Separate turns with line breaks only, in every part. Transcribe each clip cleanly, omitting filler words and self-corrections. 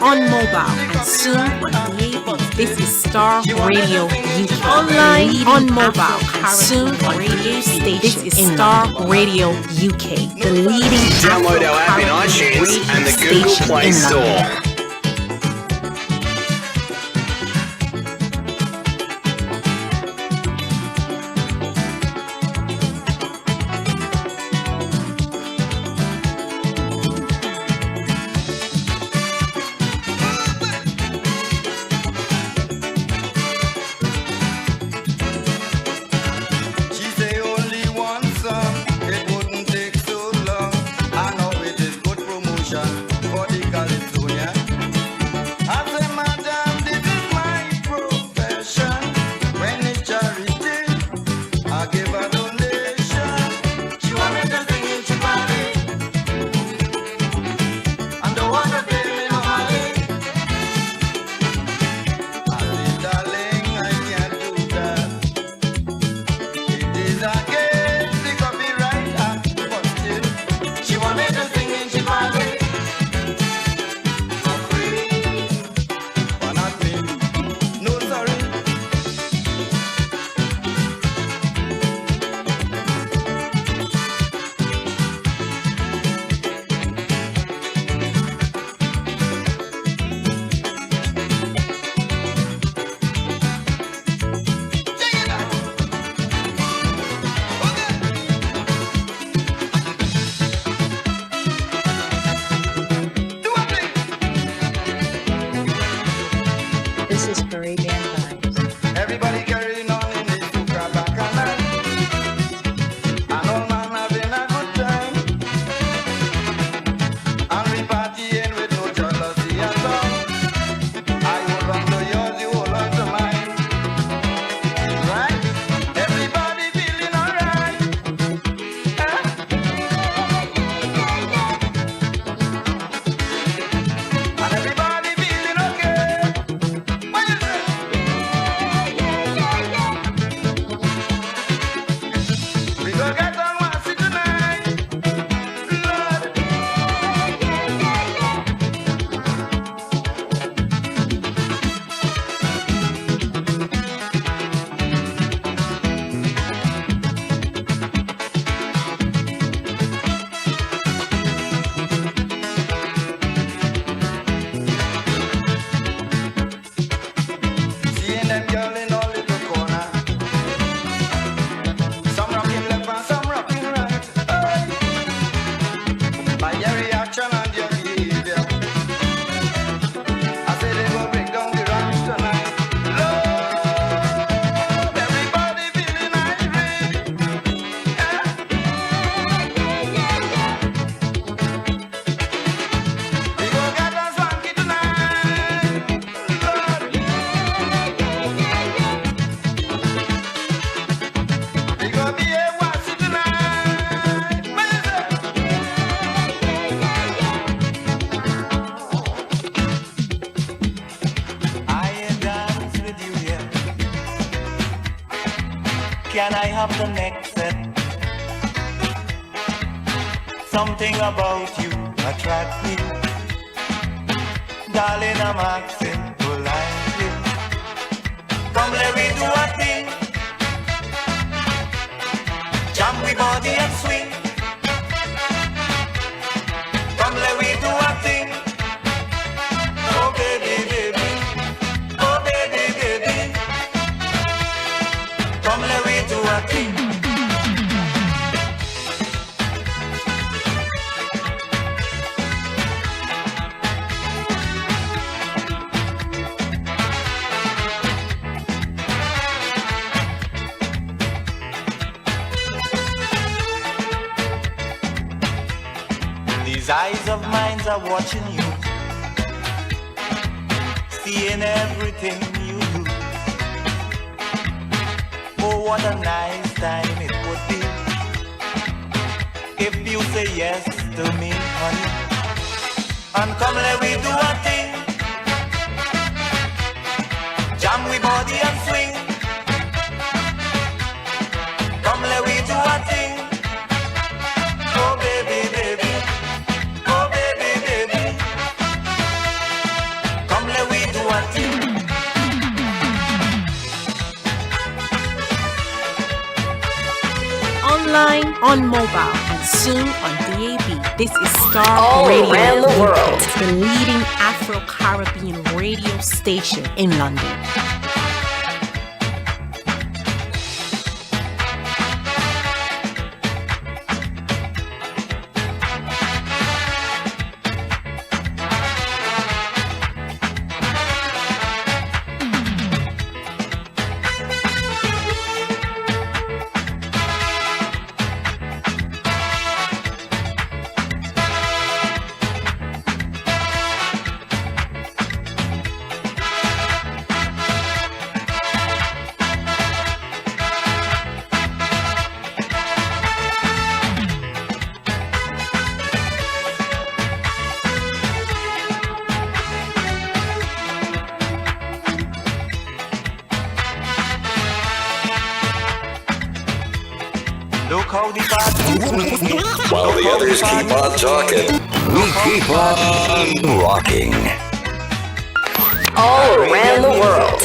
on mobile, and soon on DAB. This is Starr Radio UK. Online, on mobile, and soon on radio station. This is Starr Radio UK, the leading
download our app in iTunes and the Google Play Store.
Can I have the next set? Something about you attracts me. Darling, I'm asking politely. Come, let me do a thing. Jump with body and swing. Come, let me do a thing. Oh, baby, baby. Oh, baby, baby. Come, let me do a thing. These eyes of mine are watching you, seeing everything you do. Oh, what a nice time it would be if you say yes to me, honey. And come, let me do a thing. Jam we body and swing. Come, let me do a thing. Oh, baby, baby.
on mobile, and soon on DAB. This is Starr
All
Radio
around the
UK,
world.
the leading Afro-Caribbean radio station in London.
Look how the bad
While the others keep on talking, we keep on rocking.
All around the world.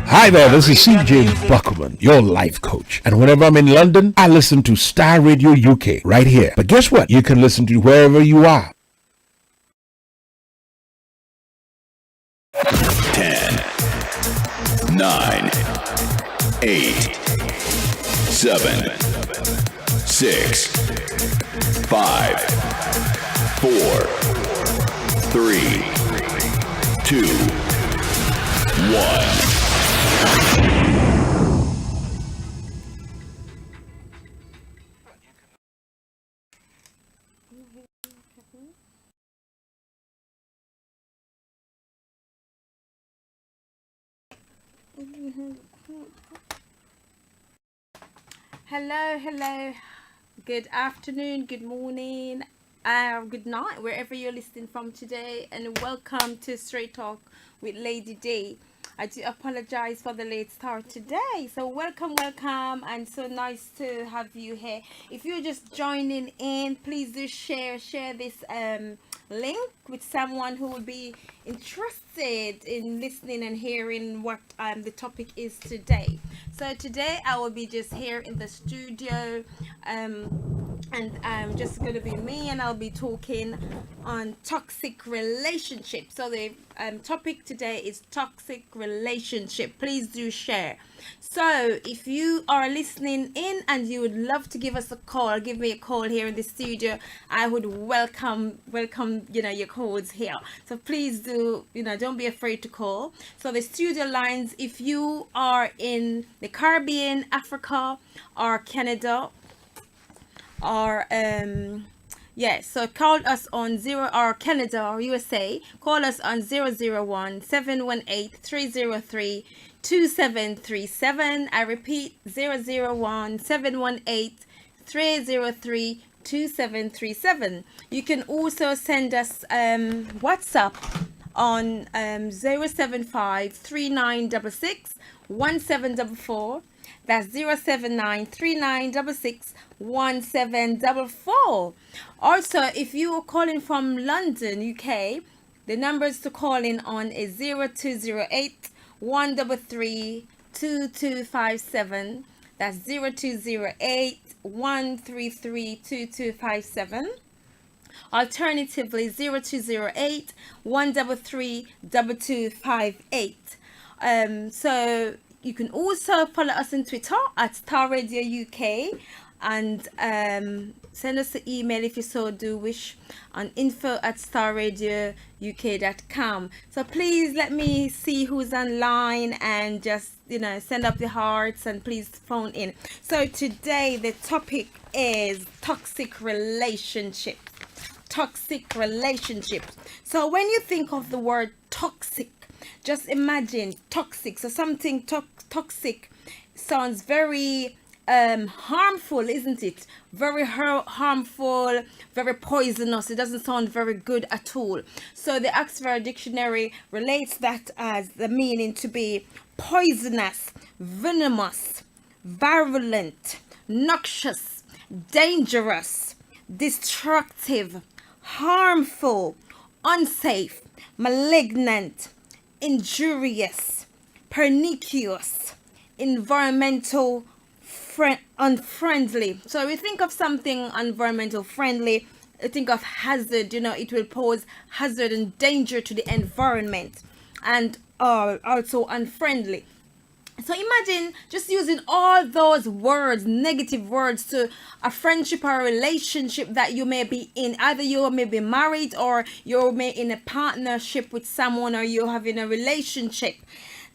Hi there, this is CJ Buckman, your life coach. And whenever I'm in London, I listen to Starr Radio UK right here. But guess what? You can listen to wherever you are.
10, 9, 8, 7, 6, 5, 4, 3, 2, 1.
Hello. Good afternoon, good morning, good night, wherever you're listening from today, and welcome to Straight Talk with Lady D. I do apologize for the late start today. So welcome, and so nice to have you here. If you're just joining in, please do share this link with someone who will be interested in listening and hearing what the topic is today. So today I will be just here in the studio, and just going to be me, and I'll be talking on toxic relationships. So the topic today is toxic relationship. Please do share. So if you are listening in and you would love to give us a call, give me a call here in the studio, I would welcome your calls here. So please do, don't be afraid to call. So the studio lines, if you are in the Caribbean, Africa, or Canada, or so call us on 0, or Canada or USA, call us on 001 718 303 2737. I repeat, 001 718 303 2737. You can also send us WhatsApp on 075 3966 1744. That's 07939661744. Also, if you are calling from London, UK, the numbers to call in on is 0208 133 2257. That's 0208 133 2257. Alternatively, 0208 133 2258. So you can also follow us on Twitter at Starr Radio UK, and send us an email if you so do wish on info@starradiouk.com. So please let me see who's online, and just send up the hearts, and please phone in. So today the topic is toxic relationships. So when you think of the word toxic, just imagine toxic. So something toxic sounds very harmful, isn't it? Very harmful, very poisonous. It doesn't sound very good at all. So the Oxford Dictionary relates that as the meaning to be poisonous, venomous, virulent, noxious, dangerous, destructive, harmful, unsafe, malignant, injurious, pernicious, environmental
unfriendly. So we think of something environmental friendly, think of hazard, it will pose hazard and danger to the environment, and also unfriendly. So imagine just using all those words, negative words, to a friendship or a relationship that you may be in. Either you may be married, or you may in a partnership with someone, or you're having a relationship.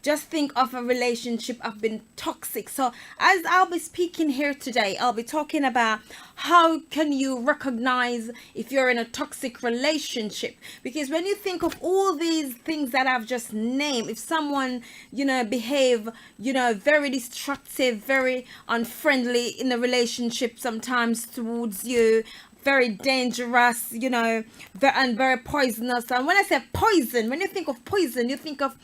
Just think of a relationship of being toxic. So as I'll be speaking here today, I'll be talking about how can you recognize if you're in a toxic relationship. Because when you think of all these things that I've just named, if someone, behave, very destructive, very unfriendly in a relationship sometimes towards you, very dangerous, and very poisonous. And when I say poison, when you think of poison, you think of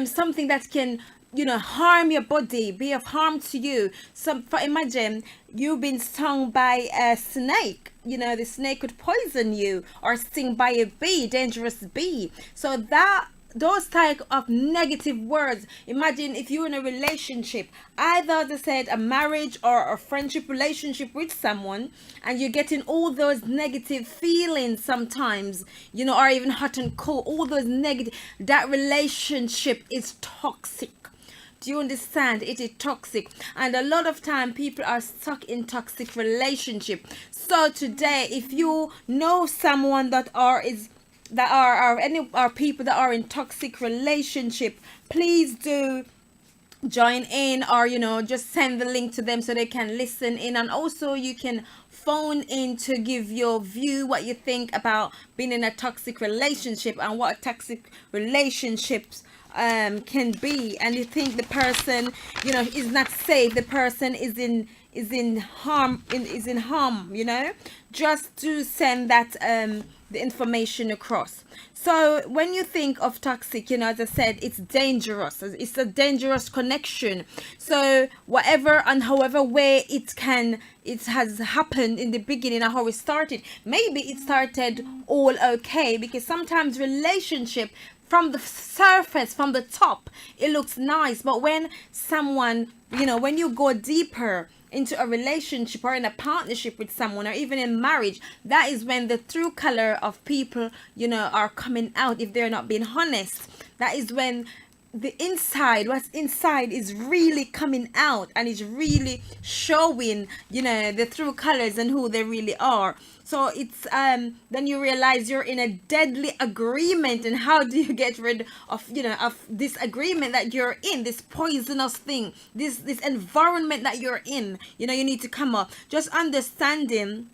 something that can, harm your body, be of harm to you. For imagine you've been stung by a snake. The snake could poison you, or sting by a bee, dangerous bee. So those type of negative words. Imagine if you're in a relationship, either, as I said, a marriage or a friendship relationship with someone, and you're getting all those negative feelings sometimes, or even hot and cold, all those negative, that relationship is toxic. Do you understand? It is toxic, and a lot of time people are stuck in toxic relationship. So today, if you know someone that are people that are in toxic relationship, please do join in, or just send the link to them so they can listen in. And also you can phone in to give your view, what you think about being in a toxic relationship, and what toxic relationships can be. And you think the person is not safe, the person is in harm, just to send that the information across. So when you think of toxic, as I said, it's dangerous. It's a dangerous connection. So whatever and however way it has happened in the beginning, or how it started, maybe it started all okay, because sometimes relationship, from the surface, from the top, it looks nice, but when someone, when you go deeper into a relationship or in a partnership with someone, or even in marriage, that is when the true color of people, are coming out. If they're not being honest, that is when what's inside is really coming out, and is really showing, the true colors and who they really are. So it's then you realize you're in a deadly agreement. And how do you get rid of of this agreement that you're in, this poisonous thing, this environment that you're in? You need to come up just understanding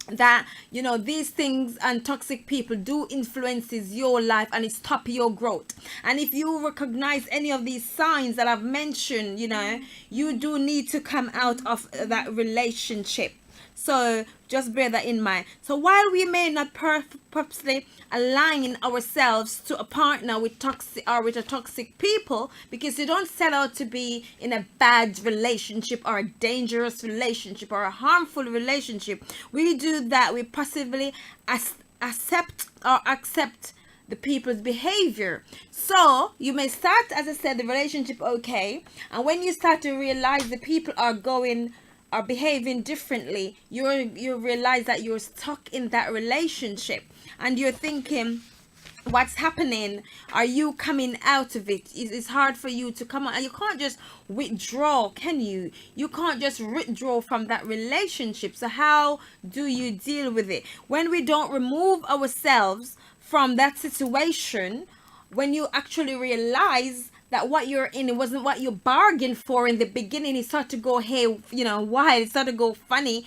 that these things and toxic people do influences your life, and it stop your growth. And if you recognize any of these signs that I've mentioned, you do need to come out of that relationship. So just bear that in mind. So while we may not purposely align ourselves to a partner with a toxic people, because you don't set out to be in a bad relationship or a dangerous relationship or a harmful relationship, we do that. We passively accept the people's behavior. So you may start, as I said, the relationship okay, and when you start to realize the people are behaving differently, you realize that you're stuck in that relationship, and you're thinking, what's happening? Are you coming out of it? It's hard for you to come out, and you can't just withdraw, can you? You can't just withdraw from that relationship. So how do you deal with it when we don't remove ourselves from that situation? When you actually realize that what you're in, it wasn't what you bargained for in the beginning, it started to go wild, it started to go funny,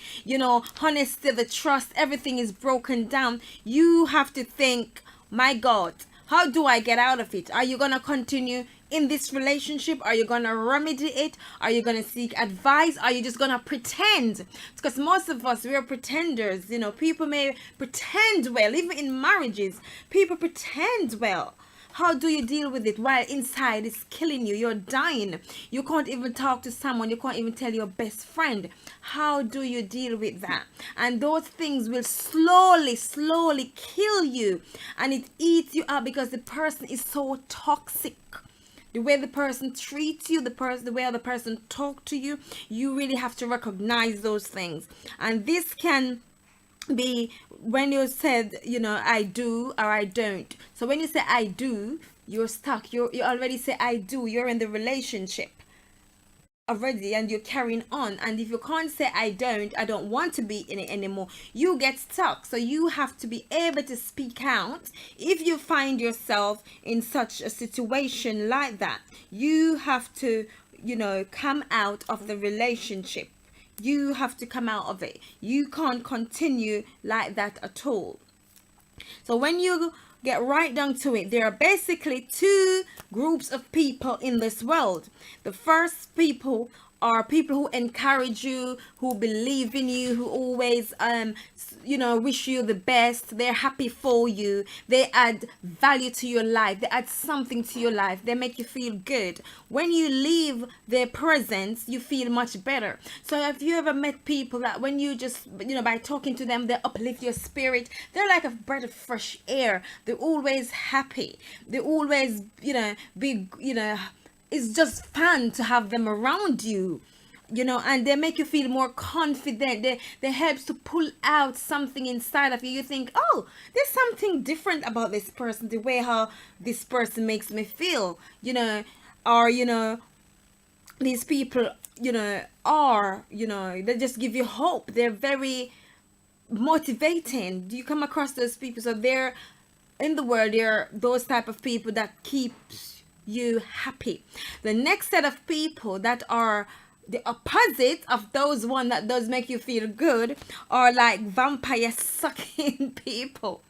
honesty, the trust, everything is broken down. You have to think, my God, how do I get out of it? Are you gonna continue in this relationship? Are you gonna remedy it? Are you gonna seek advice? Are you just gonna pretend? Because most of us, we are pretenders. People may pretend well, even in marriages, people pretend well. How do you deal with it while inside it's killing you? You're dying. You can't even talk to someone. You can't even tell your best friend. How do you deal with that? And those things will slowly kill you. And it eats you up because the person is so toxic. the way the person treats you, the way the person talk to you. You really have to recognize those things. And this can be when you said, I do or I don't. So when you say I do, you're stuck. You already say I do. You're in the relationship already and you're carrying on. And if you can't say I don't want to be in it anymore, you get stuck. So you have to be able to speak out if you find yourself in such a situation like that. You have to come out of the relationship. You have to come out of it. You can't continue like that at all. So when you get right down to it, there are basically two groups of people in this world. The first people are people who encourage you, who believe in you, who always wish you the best. They're happy for you. They add value to your life. They add something to your life. They make you feel good. When you leave their presence, you feel much better. So have you ever met people that when you just by talking to them, they uplift your spirit? They're like a breath of fresh air. They're always happy. They always it's just fun to have them around you, and they make you feel more confident. They helps to pull out something inside of you. You think, oh, there's something different about this person, the way how this person makes me feel, or these people they just give you hope. They're very motivating. Do you come across those people? So they're in the world, they're those type of people that keeps you happy. The next set of people that are the opposite of those one that does make you feel good are like vampire sucking people.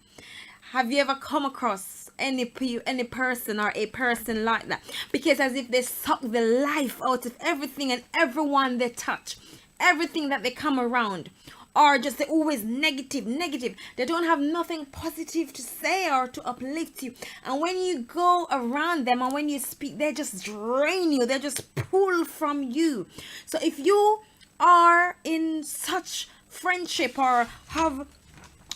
Have you ever come across any person or a person like that? Because as if they suck the life out of everything and everyone they touch, everything that they come around. Or just they're always negative. They don't have nothing positive to say or to uplift you. And when you go around them and when you speak, they just drain you. They just pull from you. So if you are in such friendship or have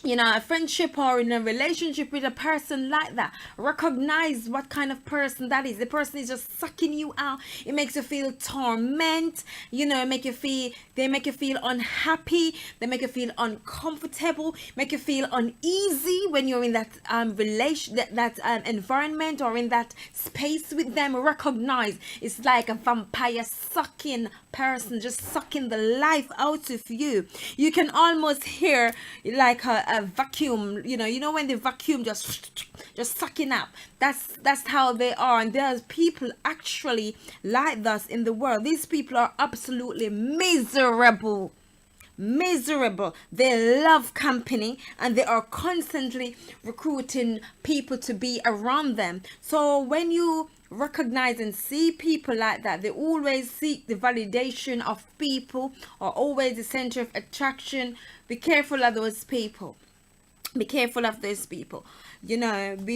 a friendship or in a relationship with a person like that, recognize what kind of person that is. The person is just sucking you out. It makes you feel torment, they make you feel unhappy, they make you feel uncomfortable, make you feel uneasy when you're in that environment or in that space with them. Recognize it's like a vampire sucking person, just sucking the life out of you. You can almost hear like a vacuum, when the vacuum just sucking up. That's how they are. And there's people actually like us in the world. These people are absolutely miserable. They love company and they are constantly recruiting people to be around them. So when you recognize and see people like that, they always seek the validation of people, or always the center of attraction. Be careful of those people. Be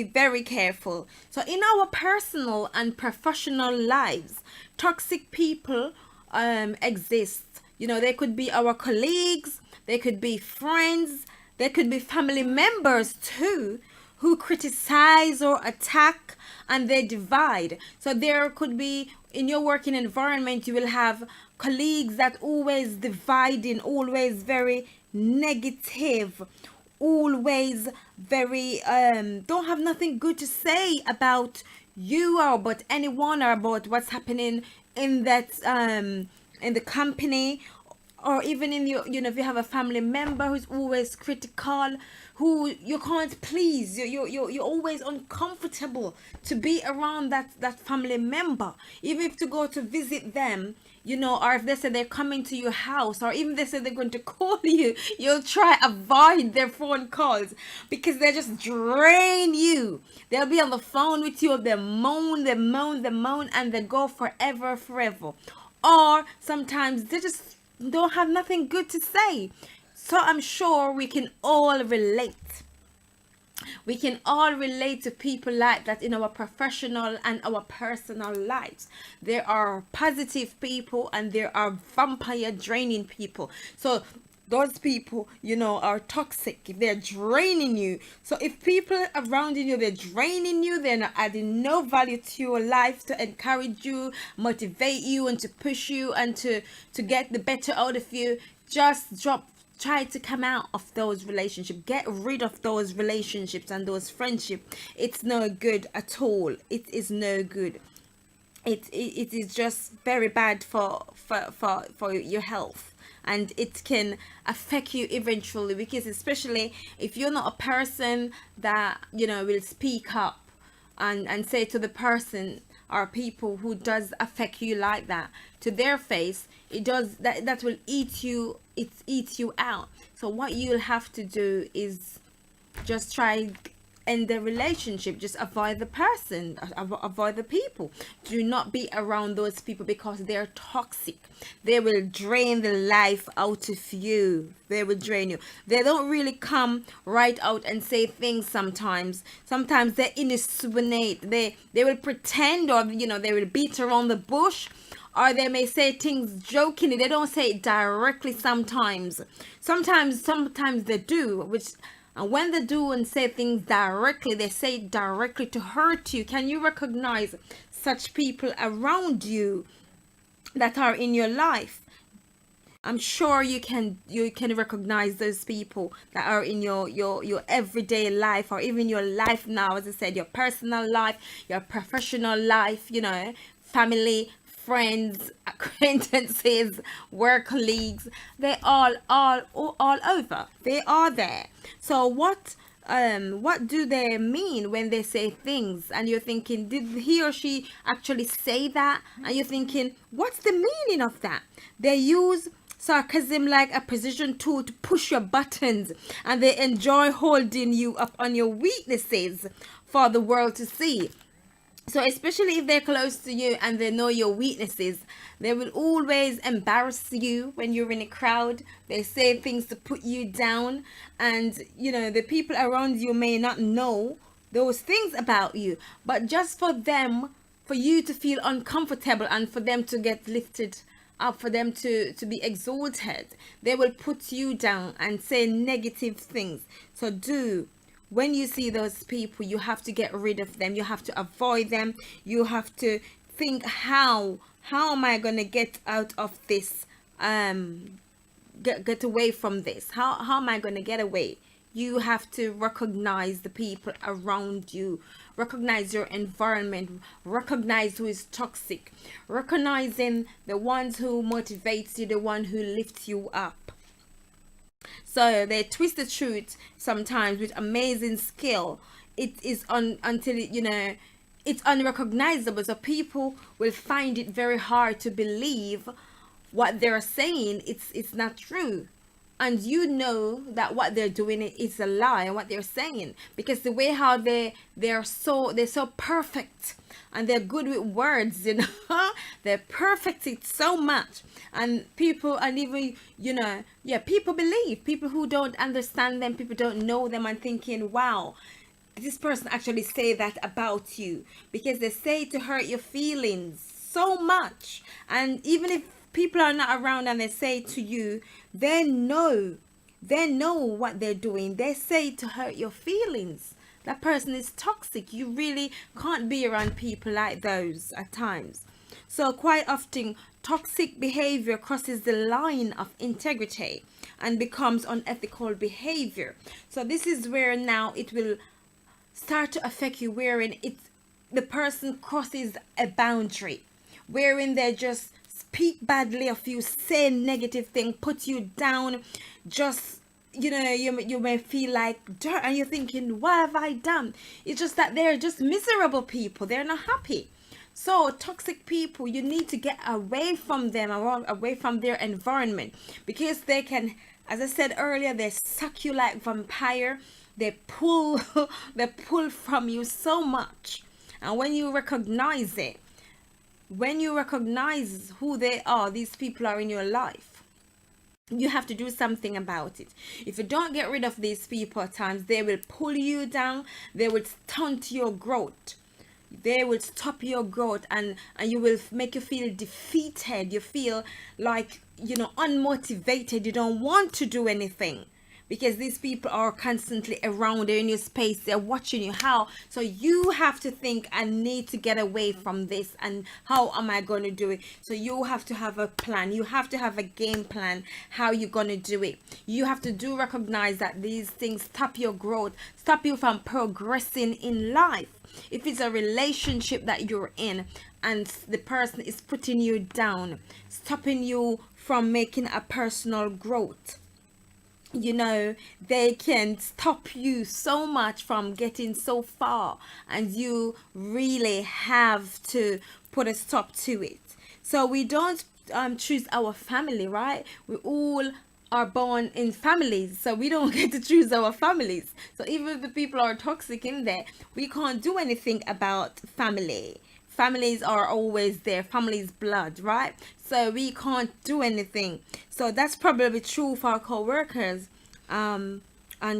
very careful. So in our personal and professional lives, toxic people exist. They could be our colleagues, they could be friends, they could be family members too, who criticize or attack and they divide. So there could be, in your working environment, you will have colleagues that always dividing, always very negative, always very don't have nothing good to say about you or about anyone or about what's happening in that in the company, or even in your if you have a family member who's always critical, who you can't please, you're always uncomfortable to be around that family member, even if to go to visit them, or if they say they're coming to your house, or even they say they're going to call you, you'll try avoid their phone calls because they just drain you. They'll be on the phone with you, they moan, and they go forever. Or sometimes they just don't have nothing good to say. So I'm sure we can all relate. We can all relate to people like that in our professional and our personal lives. There are positive people and there are vampire draining people. So those people, you know, are toxic, if they're draining you. So if people around you, they're draining you, they're not adding no value to your life to encourage you, motivate you, and to push you, and to get the better out of you, just try to come out of those relationships. Get rid of those relationships and those friendships. It's no good at all. It is no good. It is just very bad for your health, and it can affect you eventually, because especially if you're not a person that, you know, will speak up and say to the person or people who does affect you like that to their face, it does that will eat you out. So what you'll have to do is just try end the relationship. Just avoid the person, avoid the people. Do not be around those people, because they're toxic. They will drain the life out of you. They will drain you. They don't really come right out and say things. Sometimes they insinuate, they will pretend, or, you know, they will beat around the bush, or they may say things jokingly. They don't say it directly. Sometimes they do, and when they do and say things directly, they say it directly to hurt you. Can you recognize such people around you that are in your life? I'm sure you can recognize those people that are in your everyday life, or even your life now, as I said, your personal life, your professional life, you know, family, friends, acquaintances, work colleagues. They all over. They are there. So what do they mean when they say things, and you're thinking, did he or she actually say that? And you're thinking, what's the meaning of that? They use sarcasm like a precision tool to push your buttons, and they enjoy holding you up on your weaknesses for the world to see. So especially if they're close to you and they know your weaknesses, they will always embarrass you when you're in a crowd. They say things to put you down, and, you know, the people around you may not know those things about you, but just for you to feel uncomfortable and for them to get lifted up, for them to be exalted, they will put you down and say negative things. So when you see those people, you have to get rid of them. You have to avoid them. You have to think, how am I going to get out of this, get away from this? How am I going to get away? You have to recognize the people around you, recognize your environment, recognize who is toxic, recognizing the ones who motivates you, the one who lifts you up. So they twist the truth sometimes with amazing skill. It is until it's unrecognizable. So people will find it very hard to believe what they're saying. It's not true, and you know that what they're doing is a lie, and what they're saying, because the way how they're so perfect, and they're good with words, you know. They're perfect it so much, and people, and even, people believe, people who don't understand them, people don't know them, and thinking, wow, this person actually say that about you, because they say to hurt your feelings so much. And even if people are not around and they say to you, they know what they're doing. They say to hurt your feelings. That person is toxic. You really can't be around people like those at times. So quite often, toxic behavior crosses the line of integrity and becomes unethical behavior. So this is where now it will start to affect you, wherein the person crosses a boundary, wherein they just speak badly of you, say negative thing, put you down, just, you may feel like dirt, and you're thinking, what have I done? It's just that they're just miserable people. They're not happy. So toxic people, you need to get away from them, away from their environment, because they can, as I said earlier, they suck you like vampire. They pull from you so much. And when you recognize it, when you recognize who they are, these people are in your life, you have to do something about it. If you don't get rid of these people at times, they will pull you down. They will stunt your growth. they will stop your growth, and you will make you feel defeated. You feel like, unmotivated. You don't want to do anything, because these people are constantly around. They're in your space, they're watching you. So you have to think, I need to get away from this, and how am I going to do it? So you have to have a plan. You have to have a game plan, how you're going to do it. You have to recognize that these things stop your growth, stop you from progressing in life. If it's a relationship that you're in and the person is putting you down, stopping you from making a personal growth, they can stop you so much from getting so far, and you really have to put a stop to it. So we don't choose our family, right? We all are born in families, so we don't get to choose our families. So even if the people are toxic in there, we can't do anything about family. Families are always there. Family's blood, right? So we can't do anything. So that's probably true for our co-workers and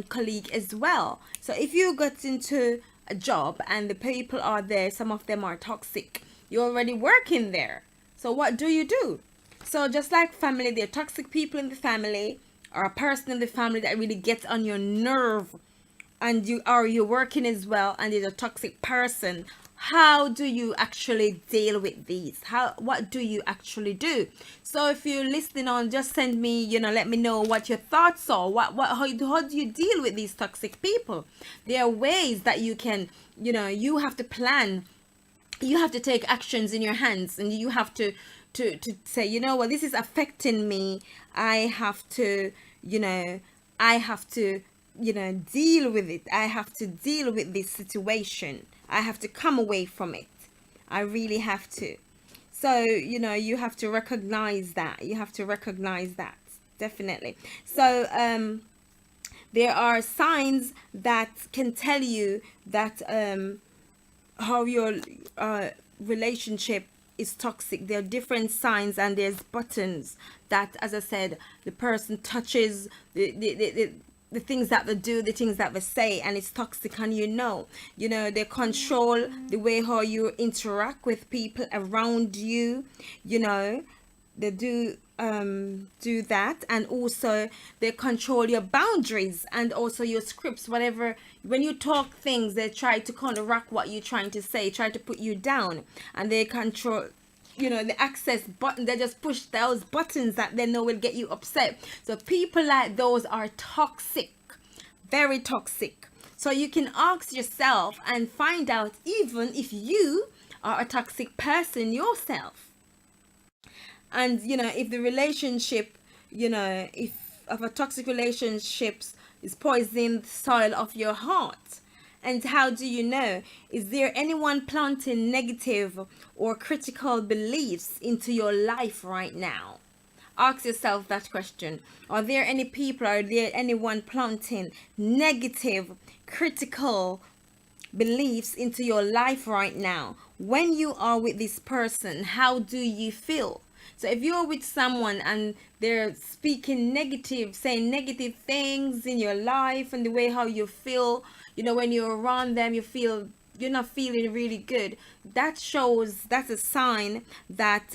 colleague as well. So if you got into a job and the people are there, some of them are toxic, you're already working there. So what do? So just like family, there are toxic people in the family, or a person in the family that really gets on your nerve, and you're working as well, and there's a toxic person. How do you actually deal with these? What do you actually do? So if you're listening on, just send me, let me know what your thoughts are. How do you deal with these toxic people? There are ways that you can, you have to plan. You have to take actions in your hands, and you have to say, this is affecting me. I have to deal with it. I have to deal with this situation. I have to come away from it. I really have to. So, you have to recognize that. Definitely. So, there are signs that can tell you that how your relationship is toxic. There are different signs, and there's buttons that, as I said, the person touches the things that they do, the things that they say, and it's toxic. And they control the way how you interact with people around you. They do that, and also they control your boundaries and also your scripts. Whatever, when you talk things, they try to counteract what you're trying to say, try to put you down, and they control the access button. They just push those buttons that they know will get you upset. So people like those are toxic, very toxic. So you can ask yourself and find out even if you are a toxic person yourself. And if the relationship, if of a toxic relationships is poisoning the soil of your heart. And how do you know? Is there anyone planting negative or critical beliefs into your life right now? Ask yourself that question. Are there any people, are there anyone planting negative, critical beliefs into your life right now? When you are with this person, how do you feel? So if you're with someone and they're speaking negative, saying negative things in your life and the way how you feel, when you're around them, you're not feeling really good. That's a sign that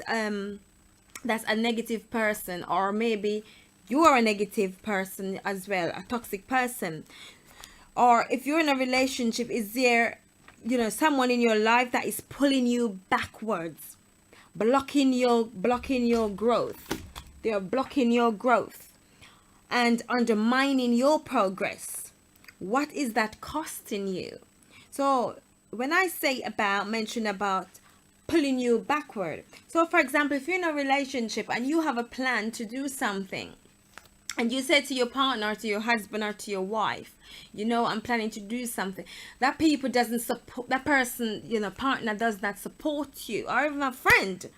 that's a negative person, or maybe you are a negative person as well, a toxic person. Or if you're in a relationship, is there, someone in your life that is pulling you backwards, blocking your growth? They are blocking your growth and undermining your progress. What is that costing you? So when I mention about pulling you backward, so for example, if you're in a relationship and you have a plan to do something, and you say to your partner, to your husband, or to your wife, I'm planning to do something, that people doesn't support, that person, partner does not support you, or even a friend.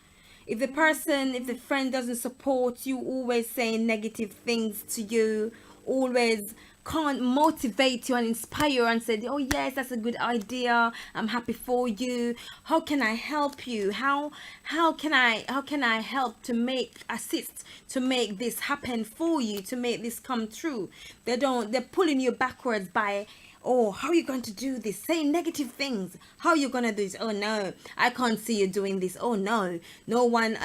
If the friend doesn't support you, always saying negative things to you, always can't motivate you and inspire you and say, oh yes, that's a good idea, I'm happy for you, how can I help you, how can I help to assist to make this happen for you, to make this come true? They're pulling you backwards by Oh, how are you going to do this? Saying negative things. How are you going to do this? Oh no, I can't see you doing this. Oh no, no one,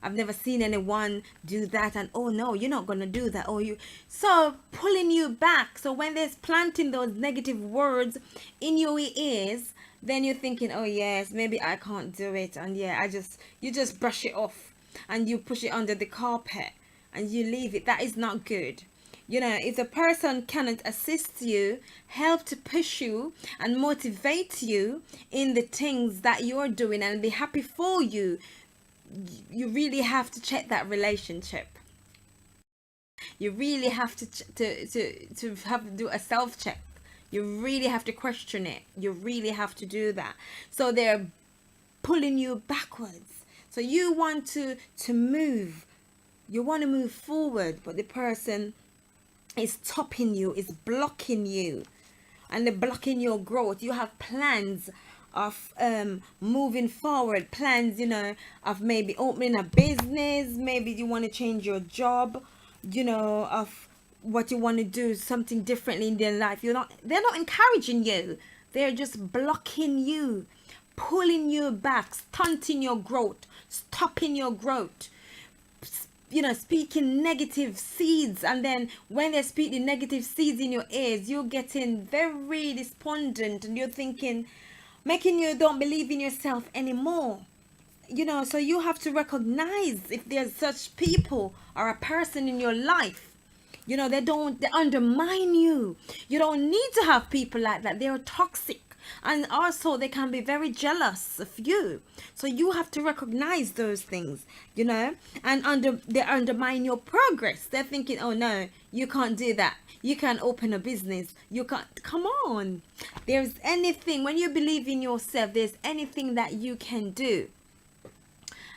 I've never seen anyone do that. And oh no, you're not going to do that. Oh, you, so pulling you back. So when there's planting those negative words in your ears, then you're thinking, oh yes, maybe I can't do it. And yeah, you just brush it off and you push it under the carpet and you leave it. That is not good. You know, if the person cannot assist you, help to push you and motivate you in the things that you're doing and be happy for you, you really have to check that relationship. You really have to have to do a self check. You really have to question it. You really have to do that. So they're pulling you backwards. So you want to move. You want to move forward, but the person is stopping you, is blocking you, and they're blocking your growth. You have plans of moving forward, plans, you know, of maybe opening a business, maybe you want to change your job, you know, of what you want to do, something differently in their life. They're not encouraging you, they're just blocking you, pulling you back, stunting your growth, stopping your growth, you know, speaking negative seeds. And then when they're speaking negative seeds in your ears, you're getting very despondent and you're thinking, making you don't believe in yourself anymore. You know, so you have to recognize if there's such people or a person in your life. You know, they undermine you. You don't need to have people like that. They're toxic. And also they can be very jealous of you. So you have to recognize those things, you know, and they undermine your progress. They're thinking, oh no, you can't do that. You can't open a business. You can't. Come on. There's anything, when you believe in yourself, there's anything that you can do.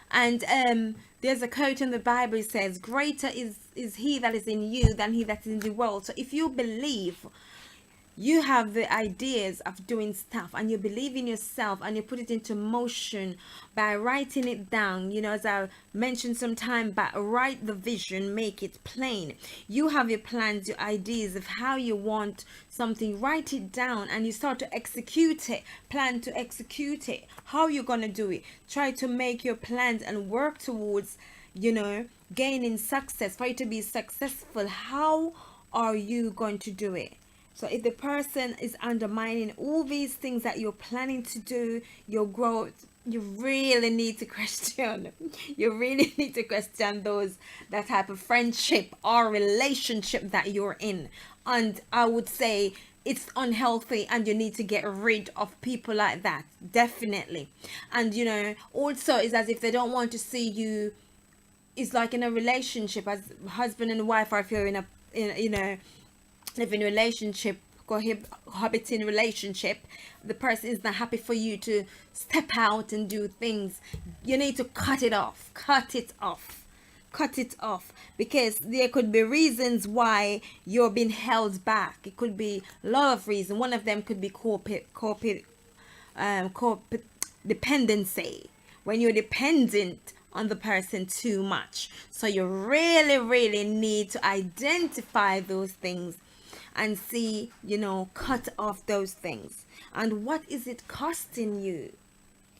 And there's a quote in the Bible, it says, greater is he that is in you than he that is in the world. So if you believe, you have the ideas of doing stuff and you believe in yourself and you put it into motion by writing it down, you know, as I mentioned some time back, write the vision, make it plain. You have your plans, your ideas of how you want something, write it down and you start to execute it, plan to execute it, how you're going to do it. Try to make your plans and work towards, you know, gaining success. For you to be successful, how are you going to do it? So if the person is undermining all these things that you're planning to do, your growth, you really need to question. You really need to question that type of friendship or relationship that you're in. And I would say it's unhealthy and you need to get rid of people like that. Definitely. And, you know, also it's as if they don't want to see you. It's like in a relationship as husband and wife, or if you're in you know, living relationship, cohabiting relationship, the person is not happy for you to step out and do things. You need to cut it off, because there could be reasons why you're being held back. It could be a lot of reasons. One of them could be dependency, when you're dependent on the person too much. So you really need to identify those things and see, you know, cut off those things. And what is it costing you?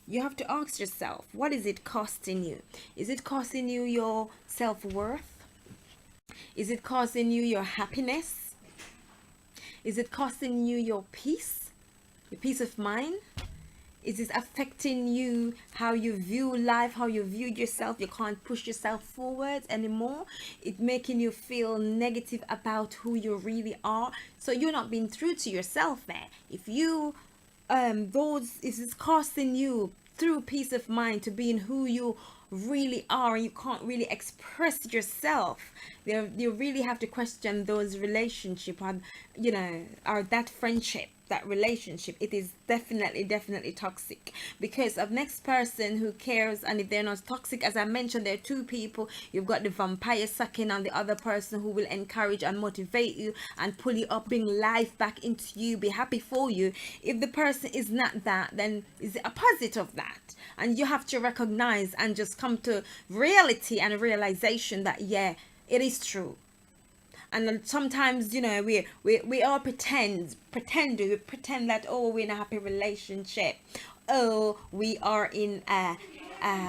You have to ask yourself, what is it costing you? Is it costing you your self-worth? Is it costing you your happiness? Is it costing you your peace, your peace of mind? Is it affecting you, how you view life, how you view yourself? You can't push yourself forward anymore. It's making you feel negative about who you really are. So you're not being true to yourself there. If you, if it's costing you through peace of mind to being who you really are, and you can't really express yourself, you really have to question those relationship, or, you know, or that friendship, that relationship. It is definitely toxic, because of next person who cares. And if they're not toxic, as I mentioned, there are two people. You've got the vampire sucking on the other person who will encourage and motivate you and pull you up, bring life back into you, be happy for you. If the person is not that, then is the opposite of that. And you have to recognize and just come to reality and realization that, yeah, it is true. And then sometimes, you know, we all pretend that, oh, we're in a happy relationship, oh, we are in a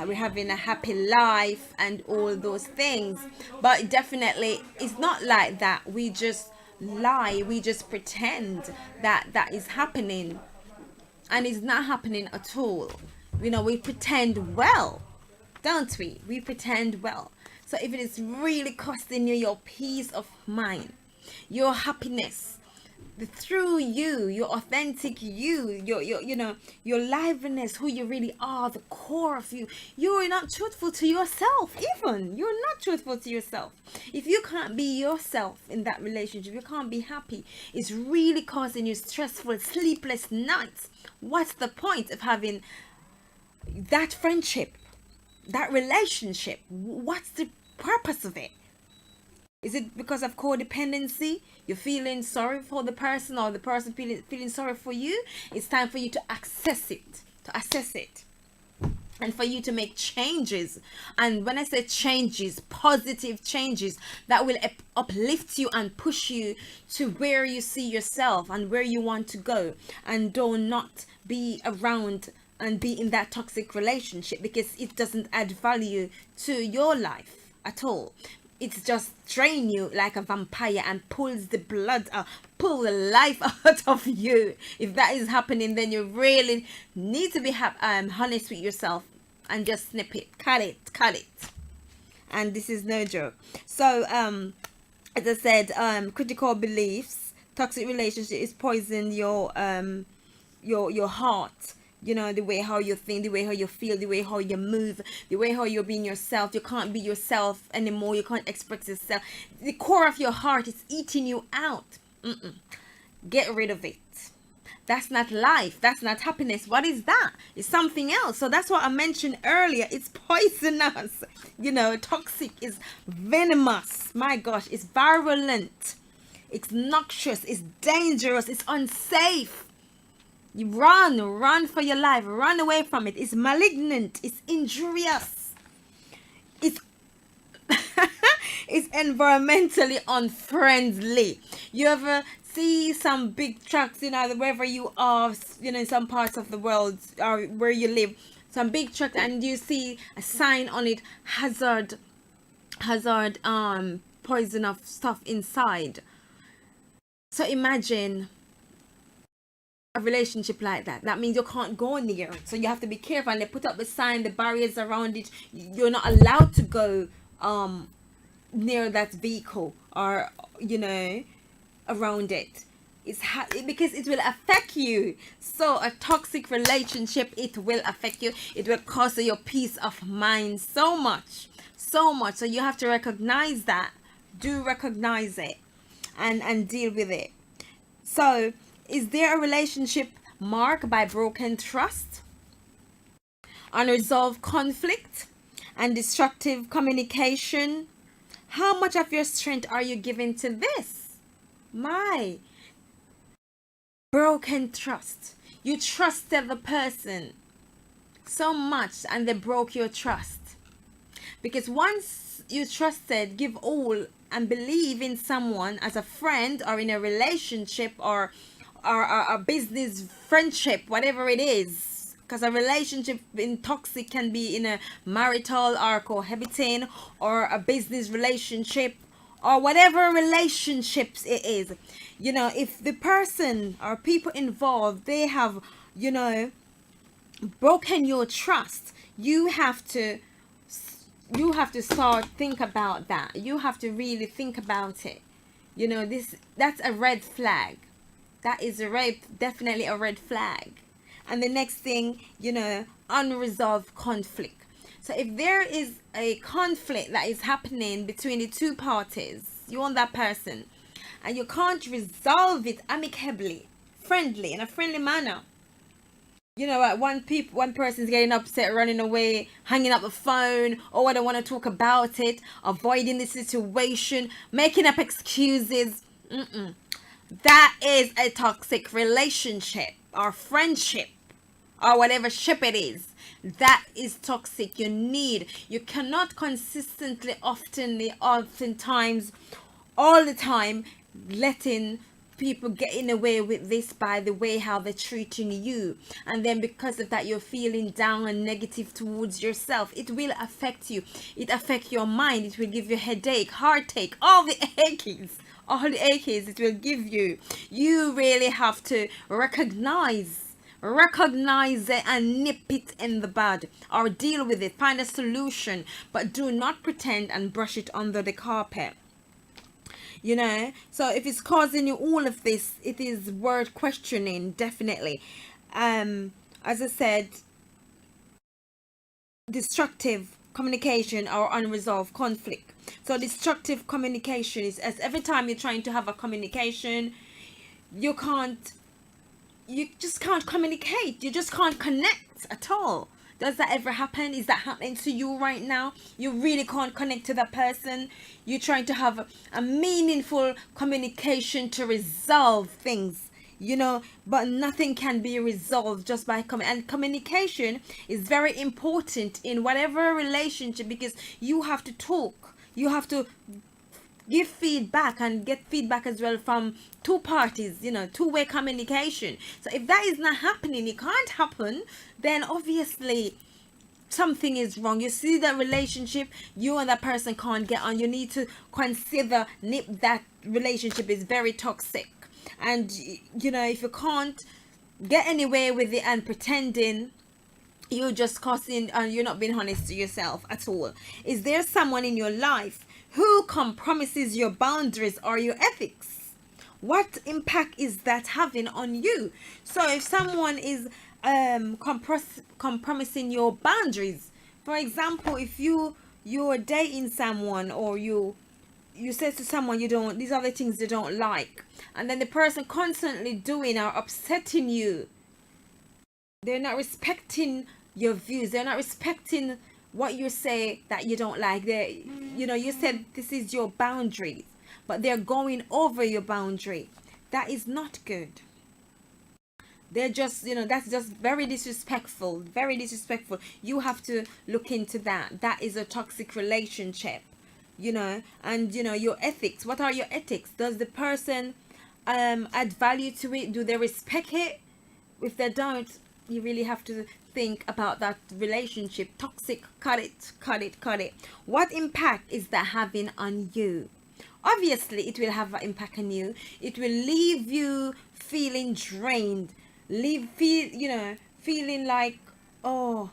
we're having a happy life and all those things. But definitely it's not like that. We just lie, we just pretend that that is happening, and it's not happening at all. You know, we pretend well, don't we? We pretend well. So if it is really costing you your peace of mind, your happiness, through you, your authentic your you know, your liveliness, who you really are, the core of you, you're not truthful to yourself. Even you're not truthful to yourself. If you can't be yourself in that relationship, you can't be happy, it's really causing you stressful, sleepless nights. What's the point of having that friendship, that relationship? What's the purpose of it? Is it because of codependency? You're feeling sorry for the person, or the person feeling sorry for you? It's time for you to assess it, and for you to make changes. And when I say changes, positive changes that will uplift you and push you to where you see yourself and where you want to go, and do not be around and be in that toxic relationship, because it doesn't add value to your life at all. It's just drain you like a vampire and pulls the blood out, pull the life out of you. If that is happening, then you really need to be honest with yourself and just snip it, cut it. And this is no joke. So as I said, critical beliefs, toxic relationship is poison your heart. You know, the way how you think, the way how you feel, the way how you move, the way how you're being yourself. You can't be yourself anymore. You can't express yourself. The core of your heart is eating you out. Get rid of it. That's not life. That's not happiness. What is that? It's something else. So that's what I mentioned earlier. It's poisonous. You know, toxic is venomous. My gosh, it's virulent. It's noxious. It's dangerous. It's unsafe. You run for your life. Run away from it. It's malignant. It's injurious. It's it's environmentally unfriendly. You ever see some big trucks, you know, wherever you are, you know, in some parts of the world or where you live, some big truck, and you see a sign on it, hazard poison of stuff inside. So imagine a relationship like that means you can't go near it, so you have to be careful, and they put up the sign, the barriers around it. You're not allowed to go near that vehicle, or you know, around it. It's because it will affect you. So a toxic relationship, it will affect you. It will cost your peace of mind so much. So you have to recognize that. Do recognize it and deal with it. So is there a relationship marked by broken trust, unresolved conflict, and destructive communication? How much of your strength are you giving to this? My broken trust. You trusted the person so much and they broke your trust. Because once you trusted, give all, and believe in someone as a friend or in a relationship or a business friendship, whatever it is, because a relationship in toxic can be in a marital or cohabiting or a business relationship or whatever relationships it is. You know, if the person or people involved, they have, you know, broken your trust, you have to start think about that. You have to really think about it. You know, that's a red flag. That is definitely a red flag. And the next thing, you know, unresolved conflict. So if there is a conflict that is happening between the two parties, you want that person, and you can't resolve it amicably, in a friendly manner. You know, one person's getting upset, running away, hanging up the phone, or I don't want to talk about it, avoiding the situation, making up excuses. That is a toxic relationship or friendship or whatever ship it is. That is toxic. You cannot consistently, oftentimes all the time, letting people getting away with this by the way how they're treating you, and then because of that you're feeling down and negative towards yourself. It will affect you. It affect your mind. It will give you headache, heartache, all the aches it will give you. You really have to recognize it and nip it in the bud, or deal with it, find a solution, but do not pretend and brush it under the carpet. So if it's causing you all of this, it is worth questioning, definitely. As I said, destructive communication or unresolved conflict. So destructive communication is as every time you're trying to have a communication, you just can't communicate. You just can't connect at all. Does that ever happen? Is that happening to you right now? You really can't connect to that person. You're trying to have a meaningful communication to resolve things, but nothing can be resolved just by and communication is very important in whatever relationship, because you have to talk. You have to give feedback and get feedback as well from two parties, two-way communication. So if that is not happening, it can't happen, then obviously something is wrong. You see that relationship, you and that person can't get on. You need to consider that relationship is very toxic. And if you can't get anywhere with it and pretending, you're just causing, you're not being honest to yourself at all. Is there someone in your life who compromises your boundaries or your ethics? What impact is that having on you? So if someone is compromising your boundaries, for example, if you're dating someone, or you say to someone these are the things you don't like, and then the person constantly doing or upsetting you, they're not respecting your views, they're not respecting what you say that you don't like. You said this is your boundaries, but they're going over your boundary. That is not good. They're just, that's just very disrespectful, very disrespectful. You have to look into that. That is a toxic relationship, and your ethics. What are your ethics? Does the person add value to it? Do they respect it? If they don't, you really have to think about that relationship. Toxic, cut it. What impact is that having on you? Obviously it will have an impact on you. It will leave you feeling drained, feeling like, oh,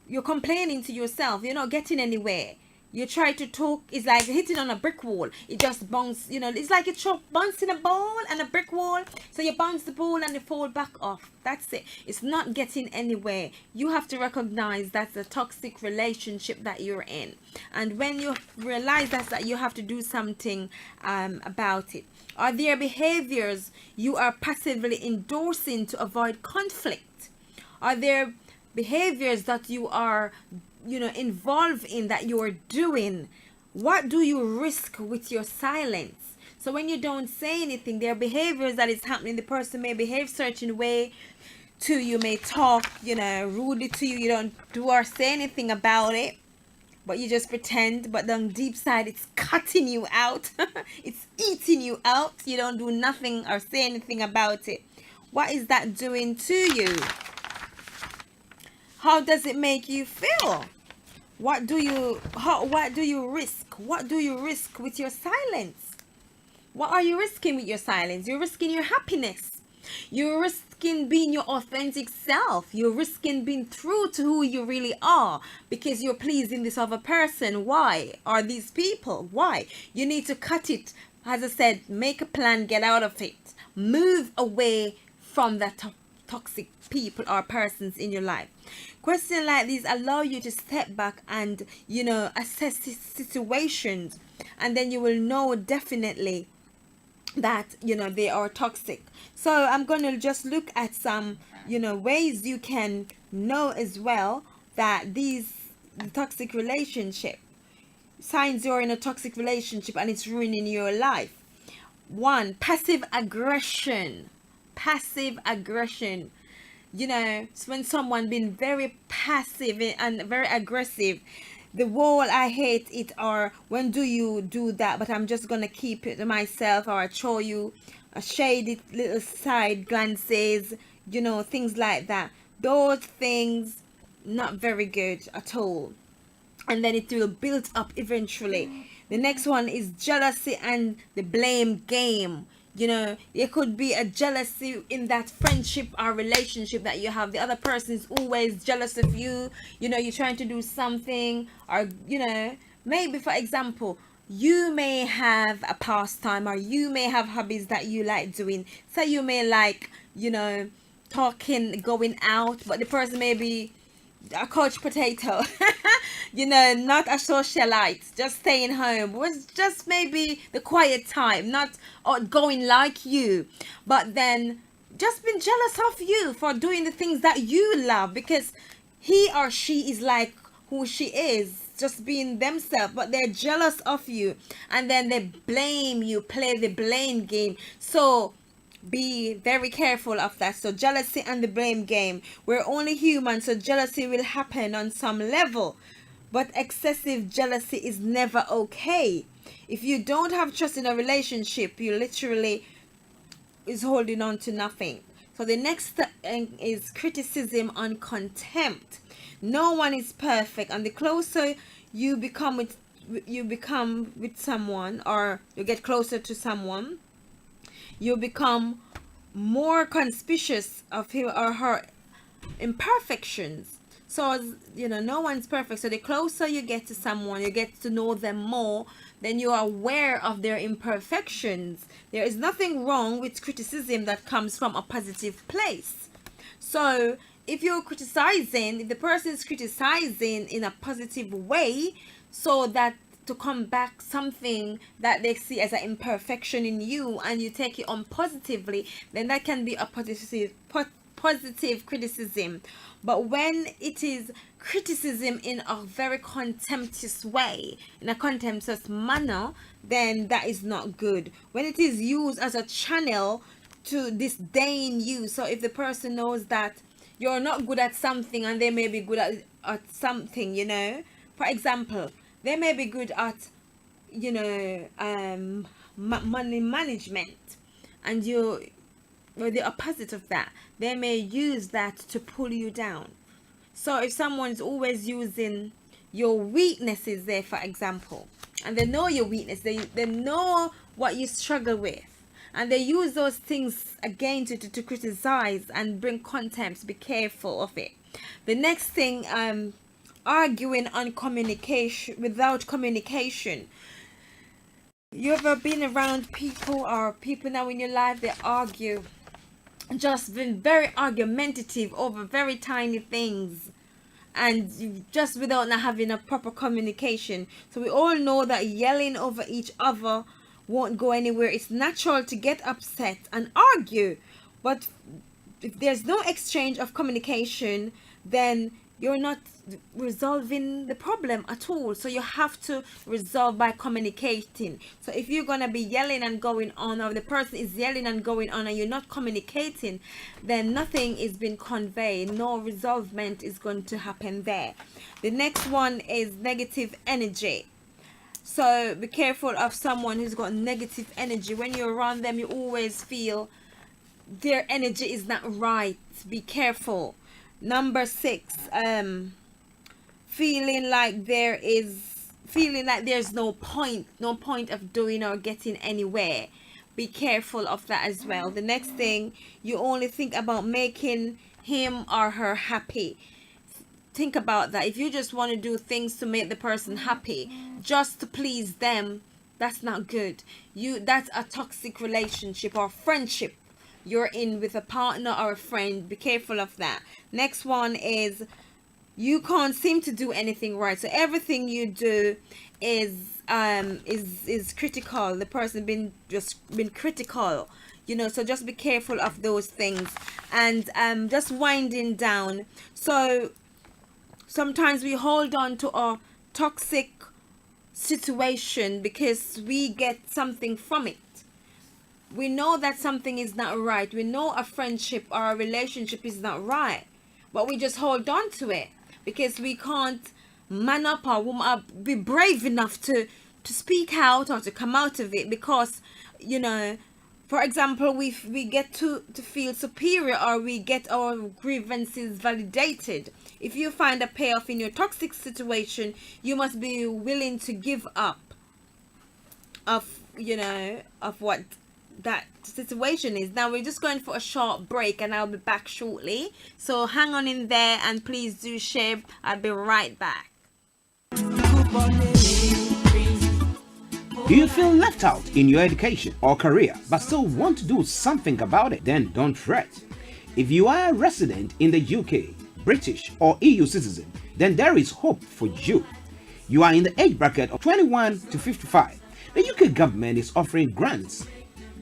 you're complaining to yourself, you're not getting anywhere. You try to talk, it's like hitting on a brick wall. It just bounces, it's like you're bouncing a ball and a brick wall. So you bounce the ball and you fall back off. That's it. It's not getting anywhere. You have to recognize that's a toxic relationship that you're in. And when you realize that you have to do something about it. Are there behaviors you are passively endorsing to avoid conflict? Are there behaviors that you are involved in, that you are doing? What do you risk with your silence? So when you don't say anything, there are behaviors that is happening. The person may behave certain way to you, may talk rudely to you. You don't do or say anything about it, but you just pretend. But then deep side, it's cutting you out. It's eating you out. You don't do nothing or say anything about it. What is that doing to you? How does it make you feel? What do you risk? What do you risk with your silence? What are you risking with your silence? You're risking your happiness. You're risking being your authentic self. You're risking being true to who you really are, because you're pleasing this other person. Why? Are these people? Why? You need to cut it. As I said, make a plan, get out of it. Move away from that toxic people or persons in your life. Questions like these allow you to step back and assess situations, and then you will know definitely that they are toxic. So I'm going to just look at some ways you can know as well that the toxic relationship, signs you're in a toxic relationship and it's ruining your life. 1, passive aggression. When someone been very passive and very aggressive, the wall I hate it, or when do you do that, but I'm just gonna keep it to myself, or I show you a shady little side glances, things like that. Those things not very good at all, and then it will build up eventually. The next one is jealousy and the blame game. There could be a jealousy in that friendship or relationship that you have. The other person is always jealous of you. You're trying to do something, or maybe, for example, you may have a pastime, or you may have hobbies that you like doing. So you may like, talking, going out, but the person may be a couch potato. Not a socialite, just staying home, was just maybe the quiet time, not outgoing like you, but then just been jealous of you for doing the things that you love, because he or she is like who she is, just being themselves, but they're jealous of you, and then they blame you, play the blame game. So be very careful of that. So jealousy and the blame game. We're only human, so jealousy will happen on some level, but excessive jealousy is never okay. If you don't have trust in a relationship, you literally is holding on to nothing. So the next thing is criticism and contempt. No one is perfect, and the closer you become with someone, or you get closer to someone, you become more conspicuous of him or her imperfections. So no one's perfect. So the closer you get to someone, you get to know them more, then you are aware of their imperfections. There is nothing wrong with criticism that comes from a positive place. So if the person is criticizing in a positive way, so that to come back something that they see as an imperfection in you, and you take it on positively, then that can be a positive criticism. But when it is criticism in a very contemptuous way, in a contemptuous manner, then that is not good. When it is used as a channel to disdain you, so if the person knows that you're not good at something and they may be good at something, for example, they may be good at money management, and you're the opposite of that. They may use that to pull you down. So if someone's always using your weaknesses there, for example, and they know your weakness, they know what you struggle with, and they use those things against you to criticize and bring contempt, be careful of it. The next thing, arguing on communication, without communication. You ever been around people, or people now in your life, they argue, just been very argumentative over very tiny things, and just without not having a proper communication. So we all know that yelling over each other won't go anywhere. It's natural to get upset and argue, but if there's no exchange of communication, then you're not resolving the problem at all. So you have to resolve by communicating. So if you're gonna be yelling and going on, or the person is yelling and going on, and you're not communicating, then nothing is being conveyed. No resolvement is going to happen there. The next one is negative energy. So be careful of someone who's got negative energy. When you're around them, you always feel their energy is not right. Be careful. Number 6, feeling like there's no point of doing or getting anywhere. Be careful of that as well. The next thing, you only think about making him or her happy. Think about that. If you just want to do things to make the person happy, just to please them, that's not good. That's a toxic relationship or friendship you're in with a partner or a friend. Be careful of that. Next one is you can't seem to do anything right. So everything you do is critical. The person been critical, so just be careful of those things. And just winding down. So sometimes we hold on to a toxic situation because we get something from it. We know that something is not right. We know a friendship or a relationship is not right, but we just hold on to it because we can't man up or woman up, be brave enough to speak out or to come out of it, because for example, we get to feel superior, or we get our grievances validated. If you find a payoff in your toxic situation, you must be willing to give up of what that situation is. Now we're just going for a short break, and I'll be back shortly, so hang on in there and please do share. I'll be right back.
Do you feel left out in your education or career but still want to do something about it? Then don't fret. If you are a resident in the UK, British or EU citizen, then there is hope for you. You are in the age bracket of 21 to 55. The UK government is offering grants,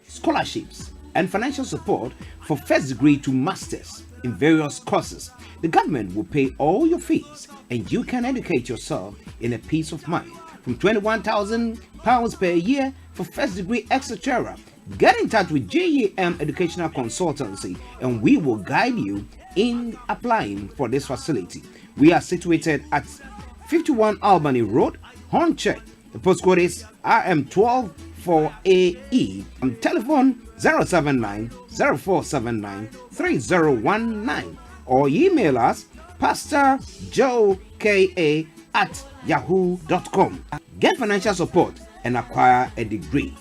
scholarships and financial support for first degree to masters in various courses. The government will pay all your fees and you can educate yourself in a peace of mind. From £21,000 per year for first degree, etc. Get in touch with GEM Educational Consultancy and we will guide you in applying for this facility. We are situated at 51 Albany Road, Hornchurch. The postcode is RM12 4AE. Telephone 079 0479 3019 or email us pastorjoeka@yahoo.com. Get financial support and acquire a degree.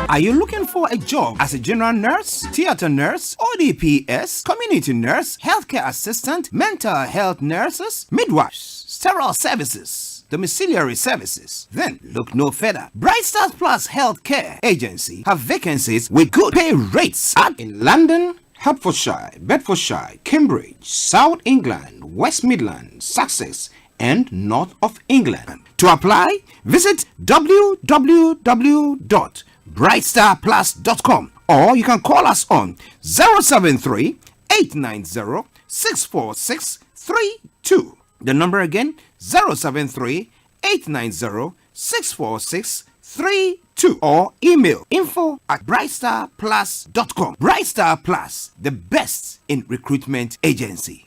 Are you looking for a job as a general nurse, theater nurse, ODPS, community nurse, healthcare assistant, mental health nurses, midwives, sterile services, domiciliary services? Then look no further. Bright Stars Plus Healthcare Agency have vacancies with good pay rates in London, Hertfordshire, Bedfordshire, Cambridge, South England, West Midlands, Sussex, and North of England. To apply, visit www.brightstarplus.com or you can call us on 073 890 64632. The number again, 073 890 64632, or email info@brightstarplus.com. Bright Star Plus, the best in recruitment agency.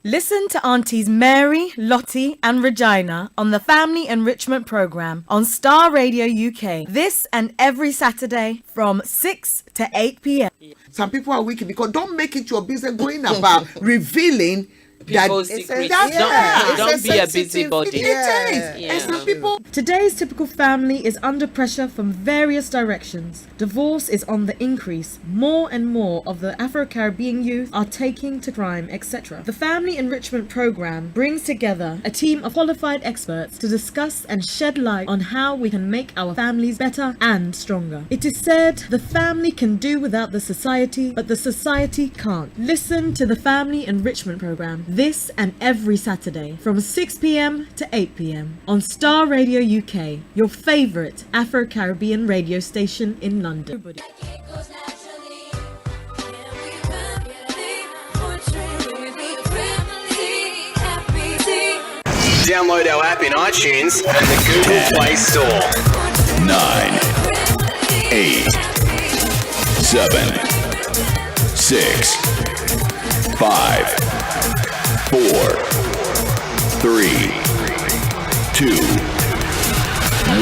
Listen to Aunties Mary, Lottie and Regina on the Family Enrichment Programme on Starr Radio UK. This and every Saturday from 6 to 8 p.m.
Some people are wicked because don't make it your business going about revealing
people's secrets. Don't be a busybody.
And some people.
Today's typical family is under pressure from various directions. Divorce is on the increase. More and more of the Afro-Caribbean youth are taking to crime, etc. The Family Enrichment Program brings together a team of qualified experts to discuss and shed light on how we can make our families better and stronger. It is said the family can do without the society, but the society can't. Listen to the Family Enrichment Program this and every Saturday from 6 p.m. to 8 p.m. on Starr Radio UK, your favourite Afro-Caribbean radio station in London.
Download our app in iTunes and the Google Play Store.
9, 8, 7, 6, 5, 4, 3, 2, 1.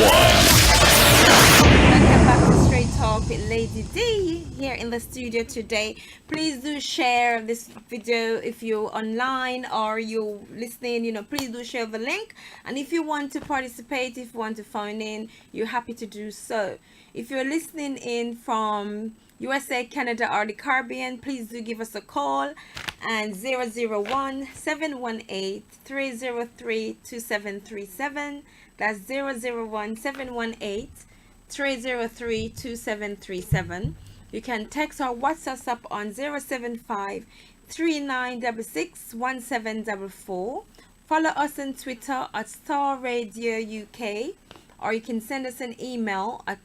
Welcome back to Straight Talk with Lady D here in the studio today. Please do share this video if you're online or you're listening. Please do share the link. And if you want to participate, if you want to phone in, you're happy to do so. If you're listening in from USA, Canada, or the Caribbean, please do give us a call and 001-718-303-2737. That's 001-718-303-2737. You can text or WhatsApp us up on 075-3966-1744. Follow us on Twitter at Starr Radio UK, or you can send us an email at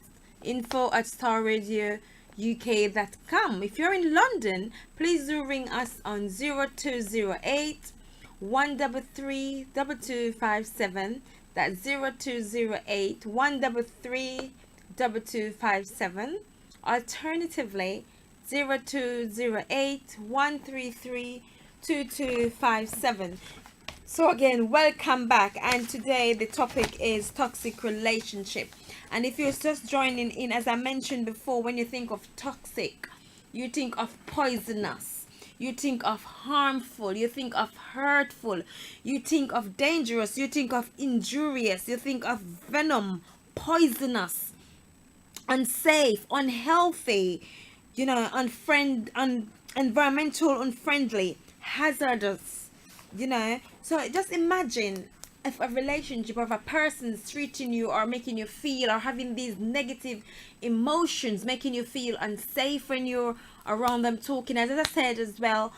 info@starradiouk.com. If you're in London, please do ring us on 0208 133-2257. That's 0208-133-2257. Alternatively, 0208-133-2257. So again, welcome back, and today the topic is toxic relationship. And if you're just joining in, as I mentioned before, when you think of toxic, you think of poisonous, you think of harmful, you think of hurtful, you think of dangerous, you think of injurious, you think of venom, poisonous, unsafe, unhealthy, environmental unfriendly, hazardous, So just imagine if a relationship, or if a person is treating you or making you feel, or having these negative emotions, making you feel unsafe when you're around them talking. As I said as well,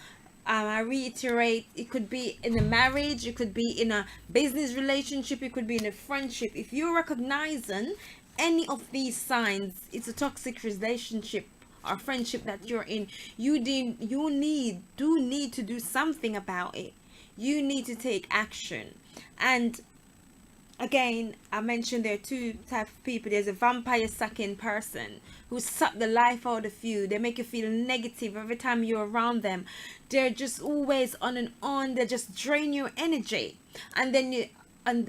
I reiterate, it could be in a marriage, it could be in a business relationship, it could be in a friendship. If you're recognizing any of these signs, it's a toxic relationship or friendship that you're in. You need to do something about it. You need to take action. And again, I mentioned there are two types of people. There's a vampire sucking person who suck the life out of you. They make you feel negative every time you're around them. They're just always on and on. They just drain your energy. And then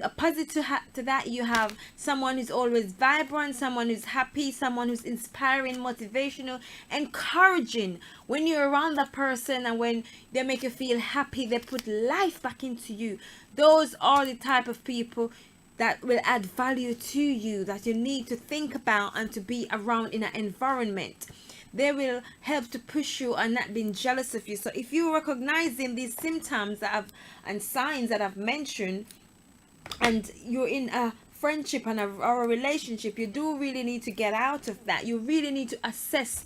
opposite to that, you have someone who's always vibrant, someone who's happy, someone who's inspiring, motivational, encouraging. When you're around that person and when they make you feel happy, they put life back into you. Those are the type of people that will add value to you, that you need to think about and to be around in an environment. They will help to push you and not being jealous of you. So if you're recognizing these symptoms and signs that I've mentioned, and you're in a friendship and or a relationship, you do really need to get out of that. You really need to assess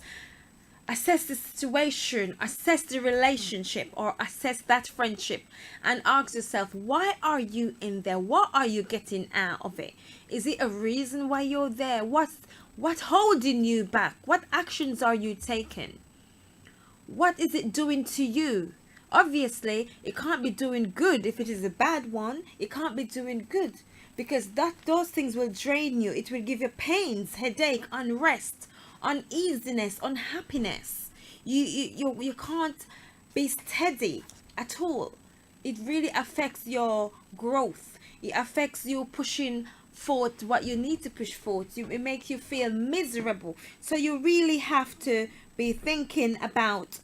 the situation, assess the relationship, or assess that friendship, and ask yourself, why are you in there? What are you getting out of it? Is it a reason why you're there? What's holding you back? What actions are you taking? What is it doing to you? Obviously, it can't be doing good. If it is a bad one, it can't be doing good, because those things will drain you. It will give you pains, headache, unrest, uneasiness, unhappiness. You can't be steady at all. It really affects your growth. It affects you pushing forth what you need to push forth. It makes you feel miserable. So you really have to be thinking about,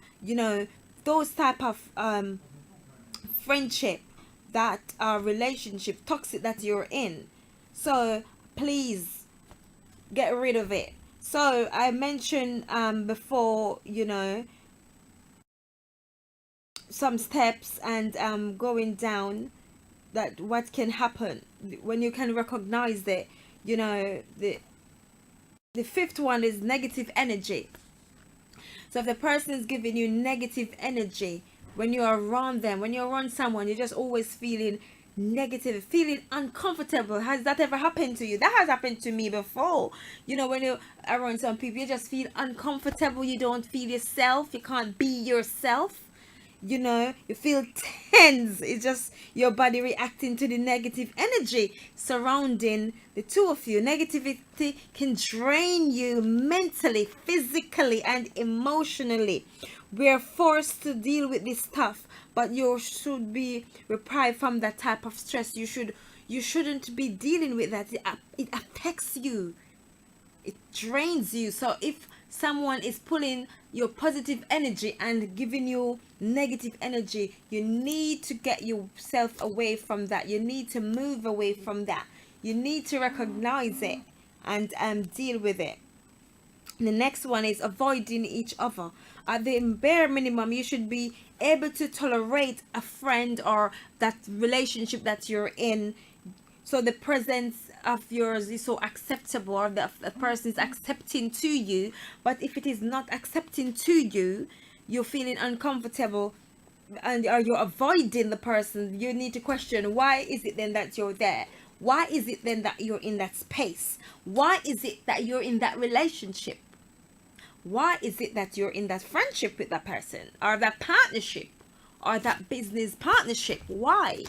those type of friendship, that relationship, toxic that you're in. So please get rid of it. So I mentioned before, some steps and going down, that what can happen when you can recognize that. The fifth one is negative energy. So if the person is giving you negative energy when you're around them, when you're around someone, you're just always feeling negative, feeling uncomfortable. Has that ever happened to you? That has happened to me before. When you're around some people, you just feel uncomfortable. You don't feel yourself. You can't be yourself. You feel tense. It's just your body reacting to the negative energy surrounding the two of you. Negativity can drain you mentally, physically, and emotionally. We're forced to deal with this stuff, but you should be deprived from that type of stress. You shouldn't be dealing with that. It affects you. It drains you. So if someone is pulling your positive energy and giving you negative energy, you need to get yourself away from that. You need to move away from that. You need to recognize it and deal with it. The next one is avoiding each other. At the bare minimum, you should be able to tolerate a friend or that relationship that you're in. So the presence of yours is so acceptable, or the person is accepting to you. But if it is not accepting to you, you're feeling uncomfortable and you're avoiding the person, you need to question, why is it then that you're there? Why is it then that you're in that space? Why is it that you're in that relationship? Why is it that you're in that friendship with that person, or that partnership, or that business partnership. Why?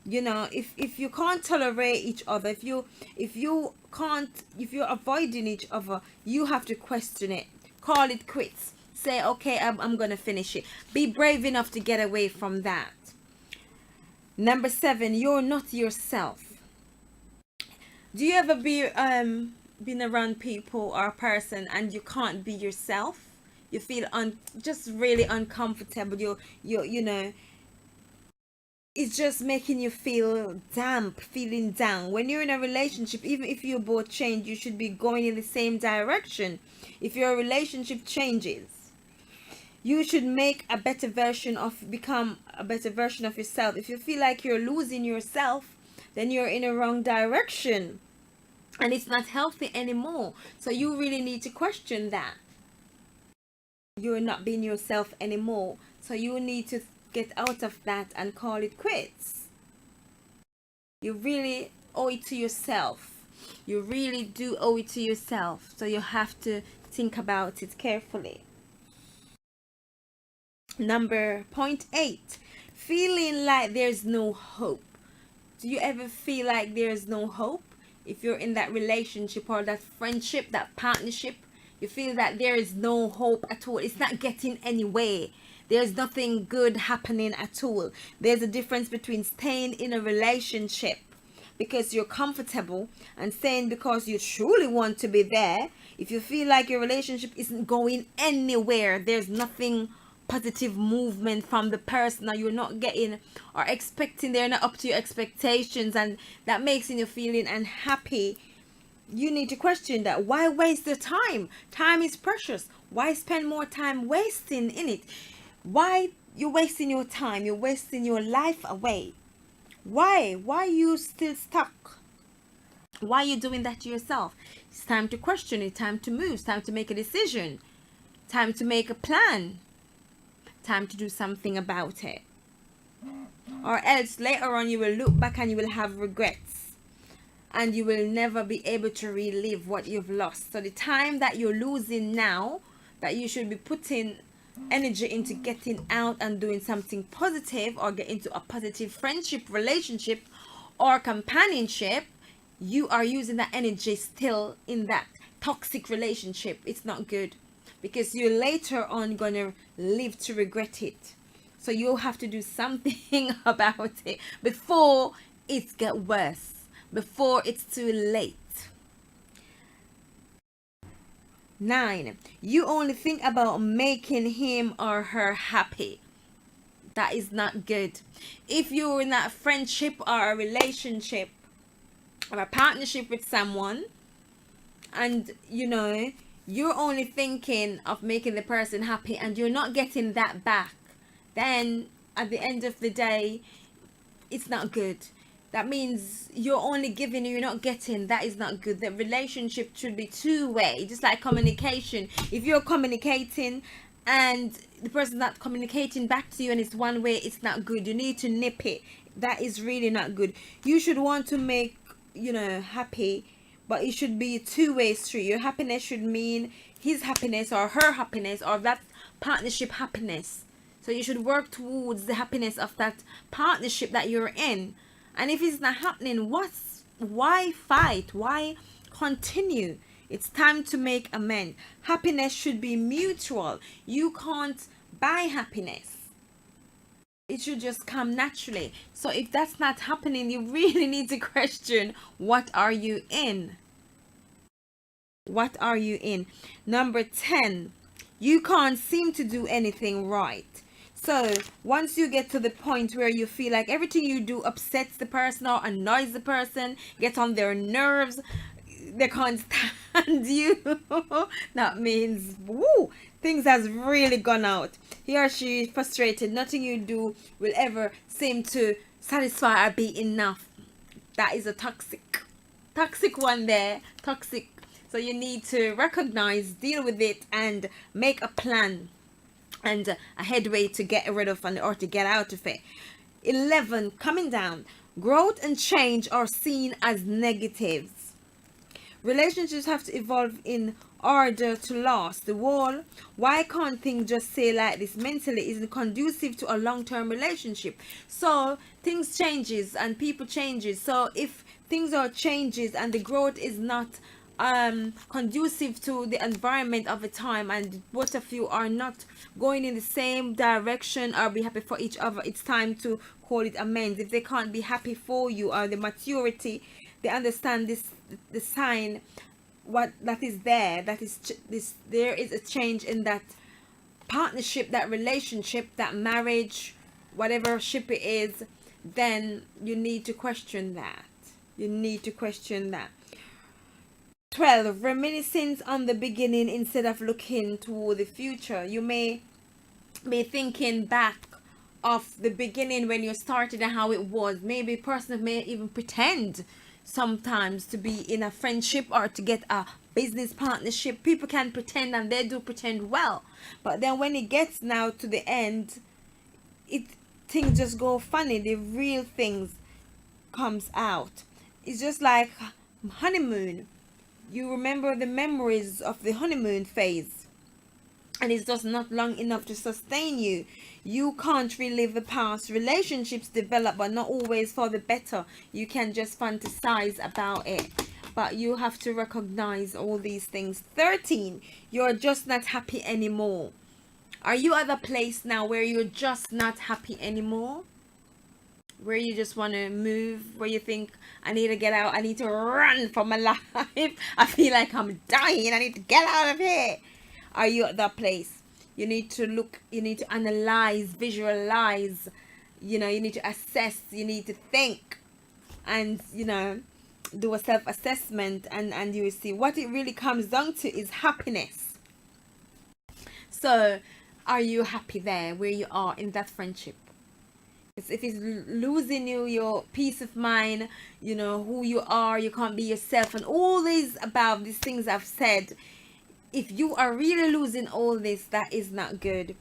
You know, if you can't tolerate each other, if you're avoiding each other, you have to question it. Call it quits. Say, okay, I'm gonna finish it. Be brave enough to get away from that. Number 7, you're not yourself. Do you ever been around people or a person and you can't be yourself? You feel just really uncomfortable. You know, it's just making you feel damp, feeling down. When you're in a relationship, even if you both change, you should be going in the same direction. If your relationship changes, you should become a better version of yourself. If you feel like you're losing yourself, then you're in a wrong direction and it's not healthy anymore. So you really need to question that. You're not being yourself anymore. So you need to get out of that and call it quits. You really owe it to yourself. You really do owe it to yourself. So you have to think about it carefully. Number point 8, feeling like there's no hope. Do you ever feel like there's no hope? If you're in that relationship or that friendship, that partnership, you feel that there is no hope at all. It's not getting anywhere. There's nothing good happening at all. There's a difference between staying in a relationship because you're comfortable and staying because you truly want to be there. If you feel like your relationship isn't going anywhere, there's nothing positive movement from the person, or you're not getting or expecting, they're not up to your expectations, and that makes you feeling unhappy, you need to question that. Why waste the time? Time is precious. Why spend more time wasting in it? Why you're wasting your time? You're wasting your life away. Why you still stuck? Why are you doing that to yourself? It's time to question it. Time to move. It's time to make a decision. Time to make a plan. Time to do something about it, or else later on you will look back and you will have regrets and you will never be able to relive what you've lost. So the time that you're losing now, that you should be putting energy into getting out and doing something positive, or get into a positive friendship, relationship, or companionship, you are using that energy still in that toxic relationship. It's not good, because you're later on gonna live to regret it. So you'll have to do something about it before it gets worse, before it's too late. 9, you only think about making him or her happy. That is not good. If you're in that friendship or a relationship or a partnership with someone, and you know, you're only thinking of making the person happy and you're not getting that back, then at the end of the day, it's not good. That means you're only giving, you're not getting. That is not good. The relationship should be two-way, just like communication. If you're communicating and the person's not communicating back to you and it's one way, it's not good. You need to nip it. That is really not good. You should want to make, happy, but it should be a two-way street. Your happiness should mean his happiness or her happiness, or that partnership happiness. So you should work towards the happiness of that partnership that you're in. And if it's not happening, why fight? Why continue? It's time to make amends. Happiness should be mutual. You can't buy happiness. It should just come naturally. So if that's not happening, you really need to question, what are you in? What are you in? Number 10, you can't seem to do anything right. So once you get to the point where you feel like everything you do upsets the person or annoys the person, gets on their nerves, they can't stand you, that means things has really gone out. He or she is frustrated. Nothing you do will ever seem to satisfy or be enough. That is a toxic one there. Toxic. So you need to recognize, deal with it, and make a plan and a headway to get rid of or to get out of it. 11, coming down. Growth and change are seen as negatives. Relationships have to evolve in order to last. The wall, why can't things just say like this mentally, isn't conducive to a long-term relationship. So things changes and people changes. So if things are changes and the growth is not conducive to the environment of the time, and both of you are not going in the same direction or be happy for each other, it's time to call it amends. If they can't be happy for you, or the maturity, they understand this, the sign, what that is there, that is this, there is a change in that partnership, that relationship, that marriage, whatever ship it is, then you need to question that. You need to question that. 12. Reminiscence on the beginning instead of looking toward the future. You may be thinking back of the beginning when you started and how it was. Maybe a person may even pretend sometimes to be in a friendship or to get a business partnership. People can pretend, and they do pretend well. But then when it gets now to the end, things just go funny. The real things comes out. It's just like honeymoon. You remember the memories of the honeymoon phase, and it's just not long enough to sustain you. You can't relive the past. Relationships develop, but not always for the better. You can just fantasize about it, but you have to recognize all these things. 13. You're just not happy anymore. Are you at a place now where you're just not happy anymore? Where you just want to move, where you think, I need to get out, I need to run for my life, I feel like I'm dying, I need to get out of here. Are you at that place? You need to look, you need to analyze, visualize, you need to assess, you need to think, and do a self-assessment, and you will see what it really comes down to is happiness. So are you happy there where you are in that friendship? If it's losing you, your peace of mind, who you are, you can't be yourself, and all these about these things I've said, if you are really losing all this, that is not good.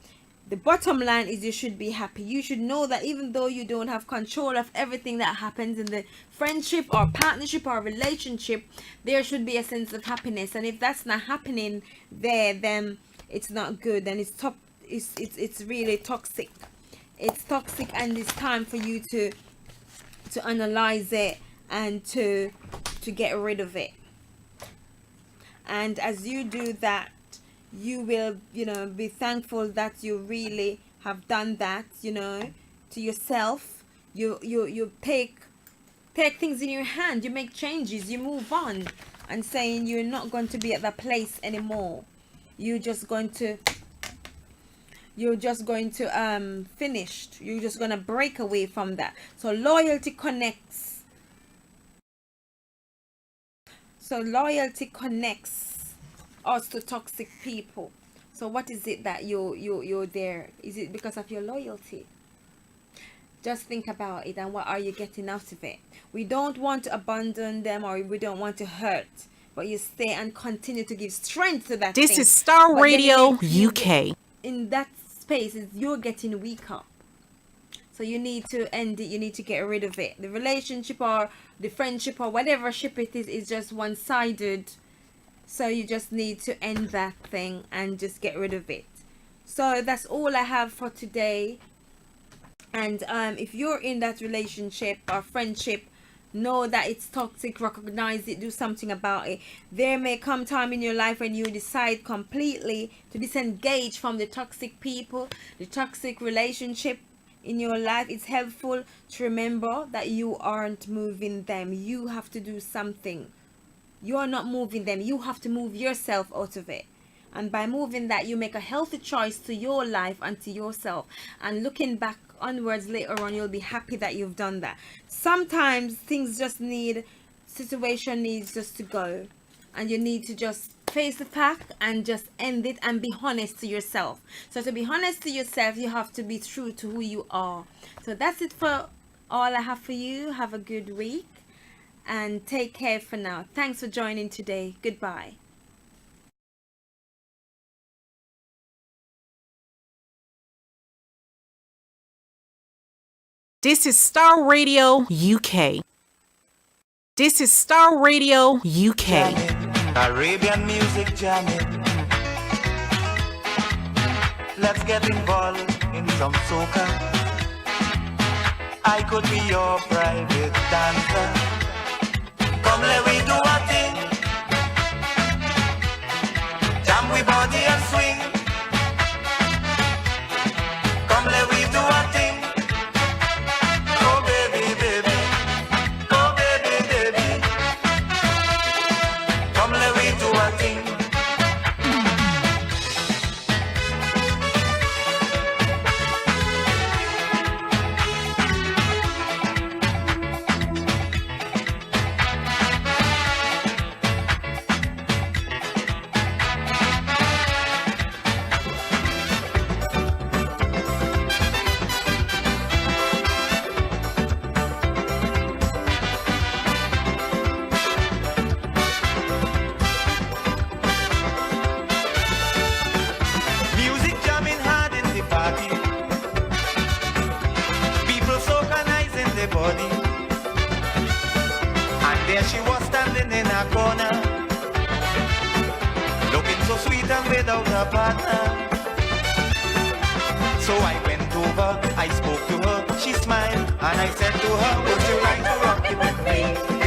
The bottom line is you should be happy. You should know that even though you don't have control of everything that happens in the friendship or partnership or relationship, there should be a sense of happiness. And if that's not happening there, then it's not good, and it's really toxic. It's toxic, and it's time for you to analyze it and to get rid of it. And as you do that, you will be thankful that you really have done that, to yourself. You take things in your hand, you make changes, you move on, and saying you're not going to be at that place anymore. You're just going to finished. You're just going to break away from that. So loyalty connects. Us to toxic people. So what is it that you're there? Is it because of your loyalty? Just think about it, and what are you getting out of it? We don't want to abandon them, or we don't want to hurt, but you stay and continue to give strength to that
This
thing.
is Starr
But
Radio
then you
UK.
in that space, you're getting weaker. So you need to end it. You need to get rid of it. The relationship or the friendship or whatever ship it is just one-sided. So you just need to end that thing and just get rid of it. So that's all I have for today. And if you're in that relationship or friendship, know that it's toxic, recognize it, do something about it. There may come time in your life when you decide completely to disengage from the toxic people, the toxic relationship in your life. It's helpful to remember that you aren't moving them. You have to do something. You are not moving them. You have to move yourself out of it. And by moving that, you make a healthy choice to your life and to yourself. And looking back onwards later on, you'll be happy that you've done that. Sometimes things just situation needs just to go. And you need to just face the fact and just end it and be honest to yourself. So to be honest to yourself, you have to be true to who you are. So that's it for all I have for you. Have a good week. And take care for now. Thanks for joining today. Goodbye.
This is Starr Radio UK. This is Starr Radio UK.
Arabian music jamming. Let's get involved in some soca. I could be your private dancer. Come let we do our thing. Jam we body and swing. Come let we do our thing. Oh baby, baby. Oh baby, baby. Come let we do our thing. Music jamming hard in the party. People socanizing their body. And there she was standing in a corner, looking so sweet and without a partner. So I went over, I spoke to her, she smiled, and I said to her, would you like to rock it with me?